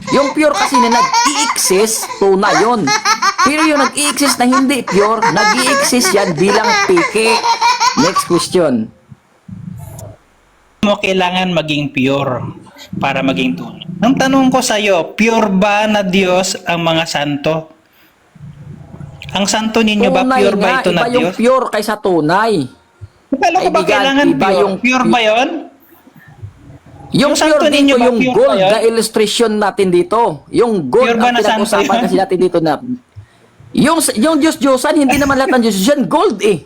A: Yung pure kasi na nag-i-exist, tunay yun. Pero yung nag-i-exist na hindi pure, nag-i-exist yan bilang peke. Next question.
B: Mo kailangan maging pure para maging tunay. Ang tanong ko sa iyo, pure ba na Diyos ang mga santo? Ang santo ninyo ba
A: Tunay
B: pure ba
A: nga,
B: ito na
A: iba yung
B: Diyos?
A: pure kaysa tunay.
B: Kala ko ba
A: Kaibigan,
B: kailangan
A: iba
B: pure?
A: yung-
B: Pure ba 'yon?
A: Yung
B: Yung santo
A: pure
B: ninyo
A: dito,
B: ba,
A: yung
B: pure
A: gold
B: ba yun?
A: na illustration natin dito. Yung gold
B: Pure ba
A: ang
B: na santo
A: pinag-usapan
B: yun?
A: kasi natin dito na yung Diyos-Diyosan, hindi naman lahat ng Diyos-Diyosan, gold eh.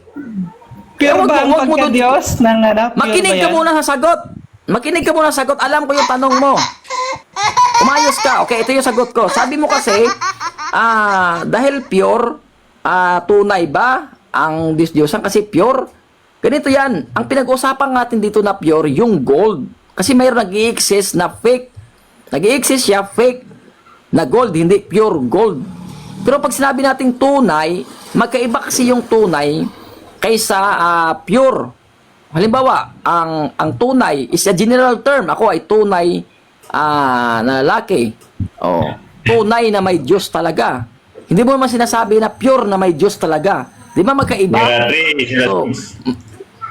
B: Pure
A: Wag
B: ba ang
A: mo- wag mo dun-
B: pagka-Diyos ng pure
A: Makinig
B: ba
A: ka
B: yan?
A: muna sa sagot. Makinig ka muna sa sagot. Alam ko yung tanong mo. Umayos ka. Okay, ito yung sagot ko. Sabi mo kasi, dahil pure, tunay ba ang Diyos-Diyosan? Kasi pure. Ganito yan. Ang pinag-usapan natin dito na pure, yung gold. Kasi mayroon nag-i-exist na fake. Nag-i-exist siya fake na gold, hindi pure gold. Pero pag sinabi nating tunay, magkaiba kasi yung tunay kaysa pure. Halimbawa, ang tunay is a general term. Ako ay tunay na lalaki. Oh, tunay na may Diyos talaga. Hindi mo naman sinasabi na pure na may Diyos talaga. Di ba magkaiba?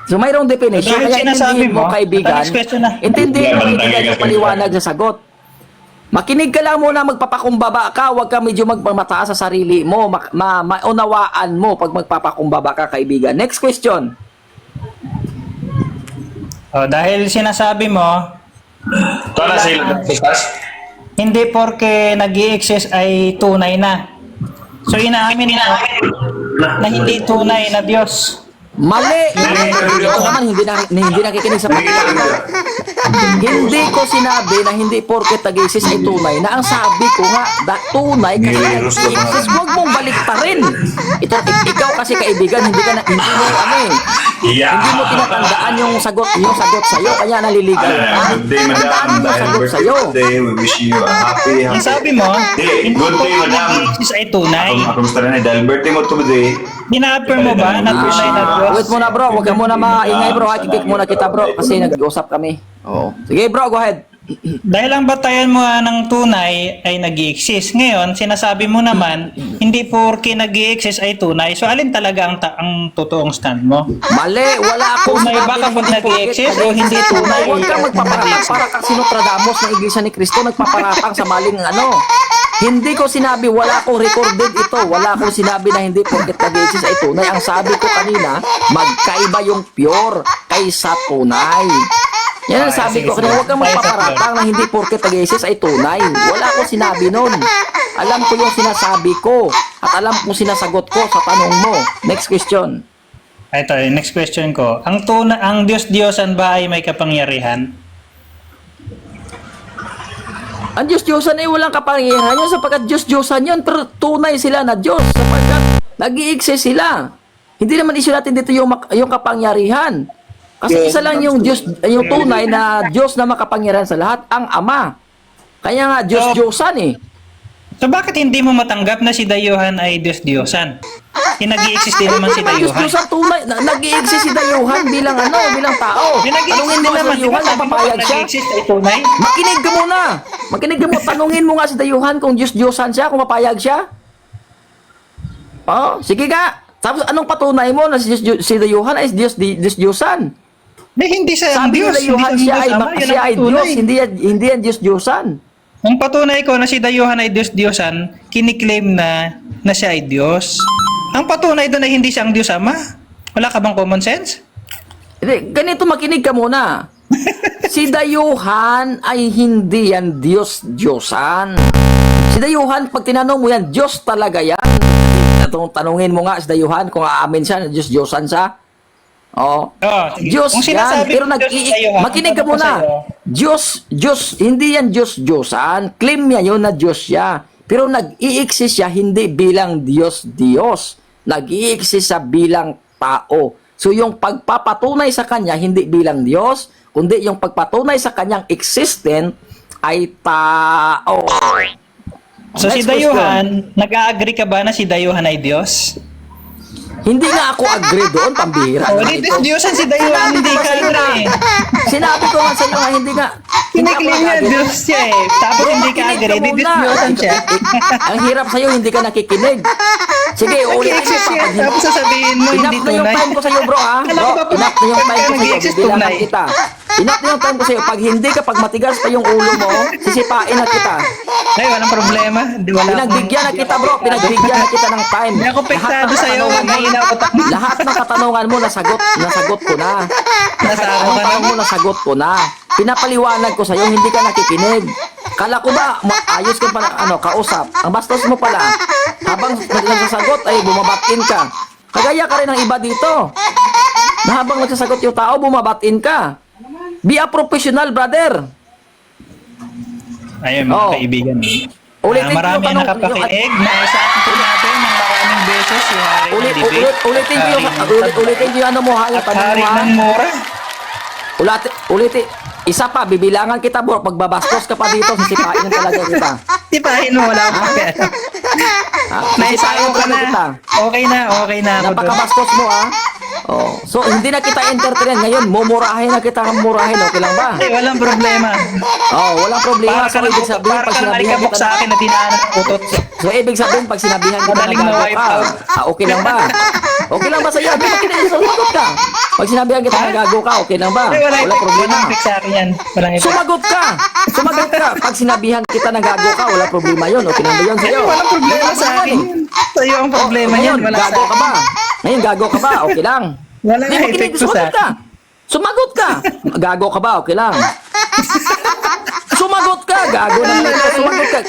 A: So mayroong definition.
B: Dahil
A: Kaya
B: sinasabi
A: intindihin mo,
B: mo,
A: kaibigan.
B: next question na.
A: Intindihin mo, kaibigan, yung paliwanag sa sagot. Makinig ka lang muna, magpapakumbaba ka, huwag ka medyo magmataas sa sarili mo, maunawaan mo pag magpapakumbaba ka, kaibigan. Next question.
B: Dahil sinasabi mo, hindi porke nag-i-exist ay tunay na. So inaamin mo na hindi tunay na Diyos.
A: Mali! Ito naman, hindi nakikinig sa pagkakaalam. Hindi ko sinabi na hindi porket nag-exist ay tunay. Na ang sabi ko nga, tunay kasi nag-exist. Huwag mong baliktarin. Ikaw kasi kaibigan, hindi mo tinatandaan yung sagot sa'yo, kaya naliligaw ka.
E: Good day, madam.
A: Tandaan mo yung
E: Dahil
A: sagot
E: birthday
A: sa'yo.
E: today, we wish you a happy,
B: Ang
E: happy.
B: sabi mo, hindi
E: Good day,
B: porke
E: madam.
B: nag-i-exist ay tunay.
E: Kamusta rin eh? Dahil birthday mo today.
B: Ina-affirm mo ba na tunay na Diyos?
A: Wait muna bro, huwag ka muna maingay bro. Kikik muna kita bro, kasi nag-usap kami. Oo. Sige bro, go ahead.
B: Dahil ang batayan mo ng tunay ay nag-i-exist. Ngayon, sinasabi mo naman, hindi porke nag-i-exist ay tunay. So, alin talaga ang totoong stand mo?
A: Mali, wala akong
B: Tunay ba
A: sinabi na
B: kapag
A: hindi
B: nag-i-exist
A: porket
B: o hindi
A: nag-i-exist?
B: tunay?
A: Huwag kang magpaparatang para kang Sinostradamus ng Iglesia ni Cristo, nagpaparatang sa maling ano. Hindi ko sinabi, wala akong recorded ito. Wala akong sinabi na hindi porket nag-i-exist ay tunay. Ang sabi ko kanina, magkaiba yung pure kaysa tunay. Yan ang sabi ko kanina, huwag kang magpaparatang na hindi porket nag-i-exist ay tunay. Wala akong sinabi nun. Alam ko yung sinasabi ko at alam kong sinasagot ko sa tanong mo. Next question.
B: Ito, next question ko. Ang Diyos-Diyosan ba ay may kapangyarihan?
A: Ang Diyos-Diyosan ay walang kapangyarihan yun sapagkat Diyos-Diyosan yun, pero tunay sila na Diyos sapagkat nag-i-exist sila. Hindi naman issue natin dito yung kapangyarihan. Kasi isa lang yung Diyos, yung tunay na Diyos na makapangyarihan sa lahat, ang Ama. Kaya nga Diyos-Diyosan eh.
B: So, bakit hindi mo matanggap na si Dayuhan ay Diyos-Diyosan? Nag-i-exist din naman si Dayuhan.
A: Diyos-Diyosan tunay, nag-i-exist si Dayuhan bilang tao. Tanungin mo nga si Dayuhan, napapayag siya.
B: Nag-i-exist ay tunay?
A: Makinig ka muna. Tanungin mo nga si Dayuhan kung Diyos-Diyosan siya, kung mapayag siya. Oh, sige ka. Tapos anong patunay mo na si Dayuhan ay Diyos-Diyosan?
B: Hindi siya ang
A: Sabi
B: Diyos.
A: ni Dayuhan
B: Hindi
A: siya ay,
B: Ama, yun
A: siya
B: ang
A: ay
B: patunay.
A: Diyos, hindi yan Diyos-Diyosan.
B: Ang patunay ko na si Dayuhan ay Diyos-Diyosan, kiniklaim na siya ay Diyos. Ang patunay doon ay hindi siya ang Diyos Ama. Wala ka bang common sense?
A: Hindi, ganito makinig ka muna. Si Dayuhan ay hindi yan Diyos-Diyosan. Si Dayuhan, pag tinanong mo yan, Diyos talaga yan. Tanungin mo nga si Dayuhan kung aamin siya na Diyos-Diyosan siya. Oh.
B: Sige.
A: Diyos
B: Kung
A: yan,
B: sinasabi
A: pero
B: mo Diyos si Dayuhan,
A: makinig ka
B: ang tanong ko
A: muna.
B: sa'yo,
A: Diyos, hindi yan Diyos-Diyosan. Claim niya yun na Diyos siya. Pero nag-i-exist siya hindi bilang Diyos. Nag-i-exist siya bilang tao. So yung pagpapatunay sa kanya, hindi bilang Diyos, kundi yung pagpatunay sa kanyang existent ay tao.
B: So si
A: Next question.
B: Dayuhan, nag-a-agree ka ba na si Dayuhan ay Diyos?
A: Hindi nga ako agree doon, pambihira.
B: O,
A: naman
B: di
A: ito.
B: Diyosan si Dayuhan, hindi
A: ko
B: ka
A: sa iyo na-
B: agree.
A: Sinabi ko nga sa iyo nga, hindi nga. Hindi ako
B: Kiniklaim niya,
A: nag-agree.
B: Diyos siya eh. Tapos
A: Bro,
B: hindi ka
A: makinig
B: agree, di
A: muna.
B: Diyosan siya.
A: Ang hirap sa'yo, hindi ka nakikinig. Sige, ulitin
B: Nag-exist
A: mo.
B: yan, tapos sasabihin mo,
A: Enough
B: hindi
A: na yung
B: tunay.
A: time ko sa'yo, bro, ha?
B: Alam
A: Bro,
B: ko ba,
A: enough na yung
B: pagka
A: time ko sa'yo.
B: nag-i-exist
A: Bibilangan
B: tunay.
A: kita. Enough na yung time ko sa'yo. Pag hindi ka, pag matigas pa yung ulo mo, sisipain na kita.
B: Ay, walang problema. Di, wala
A: Pinagbigyan na kita, bro. Pinagbigyan na kita ng time.
B: Hindi ako pektado sa'yo, mahina utak mo.
A: Lahat ng katanungan mo, nasagot ko na.
B: Nasako ka na?
A: Lahat mo, nasagot ko na. Pinapaliwanag ko sa'yo, hindi ka nakikinig. Kala ko ba, ayos ka pa kausap. Ang bastos mo pala. Habang nagsasagot, ay bumabatin ka. Kagaya ka rin ng iba dito. Na habang nagsasagot yung tao, bumabatin ka. Be a professional, brother.
B: Ayun, mga
A: Oh.
B: kaibigan.
A: Ulitin ko
B: Marami
A: yung tanong-
B: nakapakinig na sa akin po natin ng maraming beses si Hari ng debate.
A: Ulitin ko yung, ulitin ko yung ano mo, ha, yung
B: At
A: tanong
B: Hari
A: mo, ha.
B: ng mura.
A: Ulitin. Isa pa, bibilangan kita, bro. Pag babastos ka pa dito, sisipain na talaga kita.
B: Tipahin mo, wala akong pakialam.
A: Ha?
B: Naisayo ka
A: talaga kita.
B: na. Okay na ako doon.
A: Napakabastos mo, ha? Oh. So, hindi na kita entertain. Ngayon, mumurahin na kita ng murahin. Okay lang ba?
B: Ay, walang problema.
A: Oh, walang problema.
B: Para ka
A: So, ibig sabihin,
B: para
A: pag
B: ka
A: sinabihan
B: nalikabok
A: kita
B: sa akin na dinaanan ng utot.
A: So, ibig sabihin, pag sinabihan kita na
B: Madaling
A: gago
B: ma-wipe
A: ka,
B: out.
A: okay lang ba? Okay lang ba sa'yo? Di ba sumagot ka? Pag sinabihan kita na gago ka, okay lang ba?
B: Ay,
A: Walang problema.
B: Walang effect sa akin yan. Walang effect.
A: Sumagot ka! Sumagot ka! Pag sinabihan kita na gago ka, wala problema yun. Okay lang ba yun sa'yo?
B: Walang problema sa akin. Sa'yo ang problema
A: Oh,
B: yan.
A: ngayon,
B: Wala sa
A: gago ka
B: akin.
A: ba? Ngayon, gago ka ba? Okay lang.
B: Wala
A: Di
B: nga
A: mo kinig,
B: epekto sa
A: sumagot ka.
B: akin.
A: Sumagot ka. Gago ka ba? Okay lang. Sumagot ka. Gago na ito. Sumagot ka.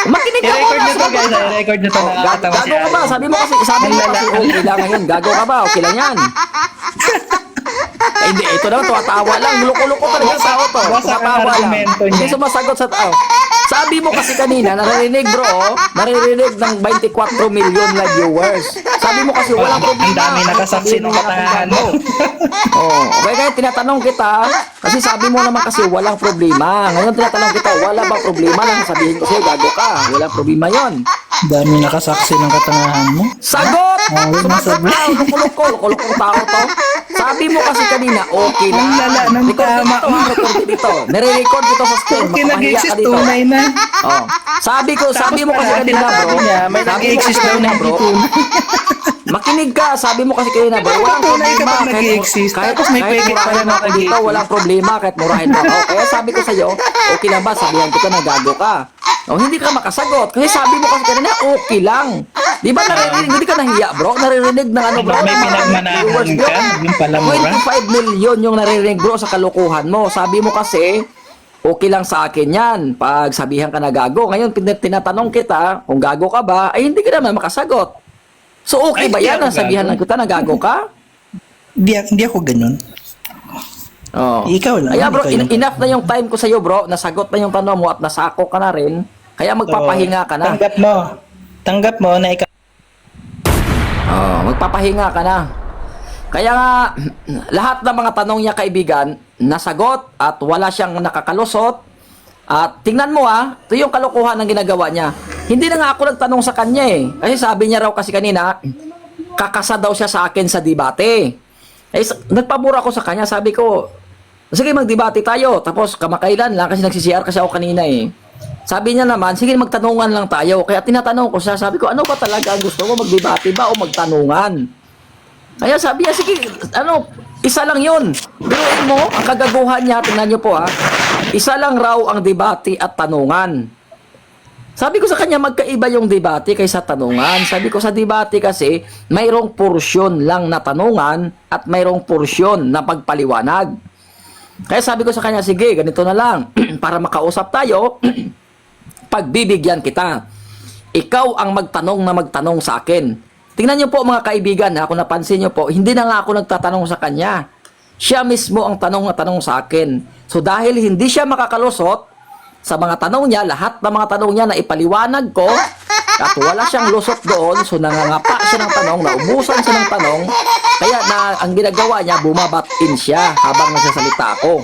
A: Makinig ka
B: I-record
A: muna.
B: nyo to
A: Sumagot
B: guys.
A: ka.
B: I-record nyo to.
A: Oh,
B: Nakakatawa si
A: gago ka ba?
B: Ari.
A: Sabi mo kasi okay lang ngayon. Gago ka ba? Okay lang yan. Hindi, ito naman, tumatawa lang. Luko-luko talaga yung tao to.
B: Basta ang
A: Tumatawa lang.
B: argumento niya.
A: Hindi sumasagot sa tao. Sabi mo kasi kanina, naririnig bro, naririnig ng 24 million na viewers. Sabi mo kasi walang problema.
B: Ang dami nakasaksi ng katangahan mo.
A: Oh, okay kaya tinatanong kita, kasi sabi mo naman kasi walang problema. Ngayon tinatanong kita, wala bang problema na sabihin ko sa'yo, gago ka. Walang problema yon.
B: Dami nakasaksi ng katangahan mo.
A: Sagot!
B: Oh,
A: Sumagot
B: nasabi.
A: ka, lukulukong tao to. Sabi mo kasi kanina, okay na.
B: Ang lala ng tama mo.
A: Record dito. Nare-record dito sa screen.
B: Okay,
A: Mapapahiya ka
B: nag-exist
A: dito.
B: tunay na.
A: Oh. Sabi mo kasi
B: pala,
A: kanina, bro.
B: sinasabi niya, may
A: sabi mo
B: nag-i-exist
A: kasi
B: daw
A: kanina,
B: na
A: bro.
B: hindi tunay.
A: Makinig ka, sabi mo kasi kanina, bro. Walang
B: Tunay
A: problema.
B: kapag nag-i-exist. Tapos may peke pa
A: murahin
B: na
A: ako dito, walang problema kahit murahin mo ako. Kaya sabi ko sa'yo, okay lang ba? Sabihan kita na gago ka. O hindi ka makasagot. Kasi sabi mo kasi kanina, okay lang. Di ba naririnig? Hindi ka nahiya, bro. Naririnig ng ano, bro.
B: May
A: ng mga
B: pinagmanahan
A: viewers, bro.
B: ka, yung pala mura.
A: 25 million yung naririnig, bro, sa kalukuhan mo. Sabi mo kasi, okay lang sa akin yan. Pag sabihan ka na gago. Ngayon, tinatanong kita, kung gago ka ba, ay hindi ka naman makasagot. So, okay
B: Ay,
A: ba
B: hindi
A: yan?
B: ako
A: Sabihan
B: gago.
A: lang kita na gago ka?
B: Hindi ako ganun.
A: Oh.
B: Ikaw lang,
A: Kaya bro,
B: ikaw yung-
A: enough na yung time ko sa iyo, bro. Nasagot na yung tanong mo at nasako ka na rin. Kaya magpapahinga ka na.
B: Tanggap mo. Tanggap mo na ikaw.
A: Oh, magpapahinga ka na. Kaya nga, lahat ng mga tanong niya, kaibigan, nasagot at wala siyang nakakalusot. At tingnan mo ito yung kalokohan ng ginagawa niya. Hindi na nga ako nagtanong sa kanya eh. Kasi sabi niya raw kasi kanina, kakasa daw siya sa akin sa debate. Eh, nagpabura ako sa kanya, sabi ko, sige magdebate tayo. Tapos kamakailan lang kasi nagsisiyar kasi ako kanina eh. Sabi niya naman, sige magtanungan lang tayo. Kaya tinatanong ko siya, sabi ko, ano ba talaga ang gusto mo? Magdebate ba o magtanungan? Kaya sabi niya, sige, isa lang yun. Biruin mo, ang kagaguhan niya, tingnan niyo po isa lang raw ang debate at tanungan. Sabi ko sa kanya, magkaiba yung debate kaysa tanungan. Sabi ko sa debate kasi, mayroong porsyon lang na tanungan at mayroong porsyon na pagpaliwanag. Kaya sabi ko sa kanya, sige, ganito na lang. Para makausap tayo, pagbibigyan kita. Ikaw ang magtanong sa akin. Tingnan niyo po mga kaibigan, kung napansin niyo po, hindi na nga ako nagtatanong sa kanya. Siya mismo ang tanong sa akin. So dahil hindi siya makakalusot sa mga tanong niya, lahat ng mga tanong niya na ipaliwanag ko, at wala siyang lusot doon, so nangangapa siya ng tanong, naubusan siya ng tanong, kaya ang ginagawa niya, bumabatin siya habang nagsasalita ako.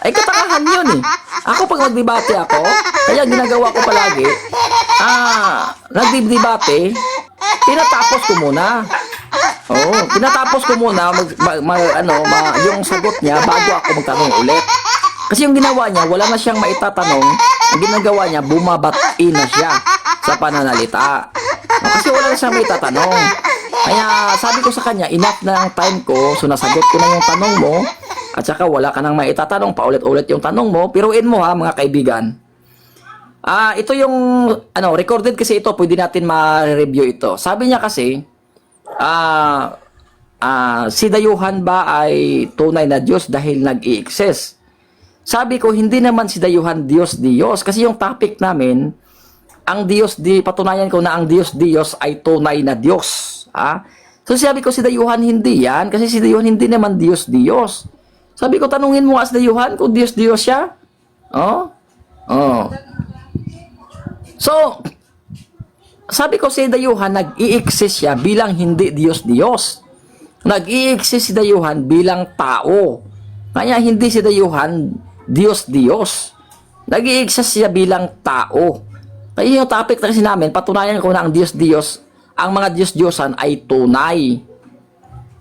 A: Ay katakahan yun eh. Ako pag magdebate ako, kaya ginagawa ko palagi, nagdebate, tinatapos ko muna. Oo, tinatapos ko muna yung sagot niya bago ako magtanong ulit. Kasi yung ginawa niya, wala na siyang maitatanong. Ang ginagawa niya, bumabati na siya sa pananalita. Kasi wala na siyang maitatanong. Kaya sabi ko sa kanya, enough na ang time ko, so nasagot ko na yung tanong mo, at saka wala ka nang maitatanong, paulit-ulit yung tanong mo, piruin mo ha mga kaibigan. Ito yung, recorded kasi ito, pwede natin ma-review ito. Sabi niya kasi, si dayuhan ba ay tunay na Diyos dahil nag-i-exist? Sabi ko, hindi naman si dayuhan Diyos. Kasi yung topic namin, ang patunayan ko na ang Diyos ay tunay na Diyos. So sabi ko, si dayuhan hindi yan. Kasi si dayuhan hindi naman Diyos. Sabi ko, tanungin mo nga si dayuhan kung Diyos siya. So, sabi ko si dayuhan, nag-i-exist siya bilang hindi Diyos. Nag-i-exist si dayuhan bilang tao. Kaya hindi si dayuhan Diyos. Nag-i-exist siya bilang tao. Kaya yung topic na kasi namin, patunayan ko na ang Diyos, ang mga Diyos-Diyosan ay tunay.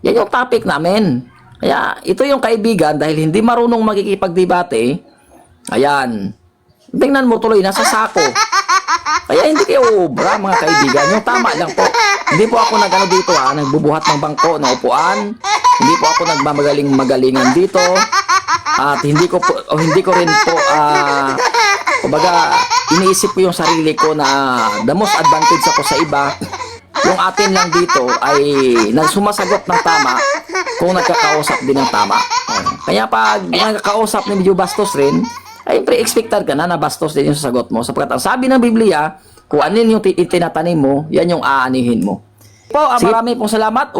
A: Yan yung topic namin. Kaya ito yung kaibigan, dahil hindi marunong makikipagdebate, ayan, tingnan mo tuloy, nasa sako. Kaya hindi kayo ubra mga kaibigan. Yung tama lang po. Hindi po ako dito nagbubuhat ng bangko, ng upuan. Hindi po ako nagmamagaling-magalingan dito. At hindi ko rin po kumbaga iniisip ko yung sarili ko na the most advantage ako sa iba. Yung atin lang dito ay sumasagot ng tama kung nagkakausap din ng tama. Kaya pag nagkakausap na medyo bastos rin, ay pre-expected ka na bastos din yung sasagot mo. Sapagkat ang sabi ng Biblia, kung ano yung tinatanim mo, yan yung aanihin mo. Po, marami pong salamat.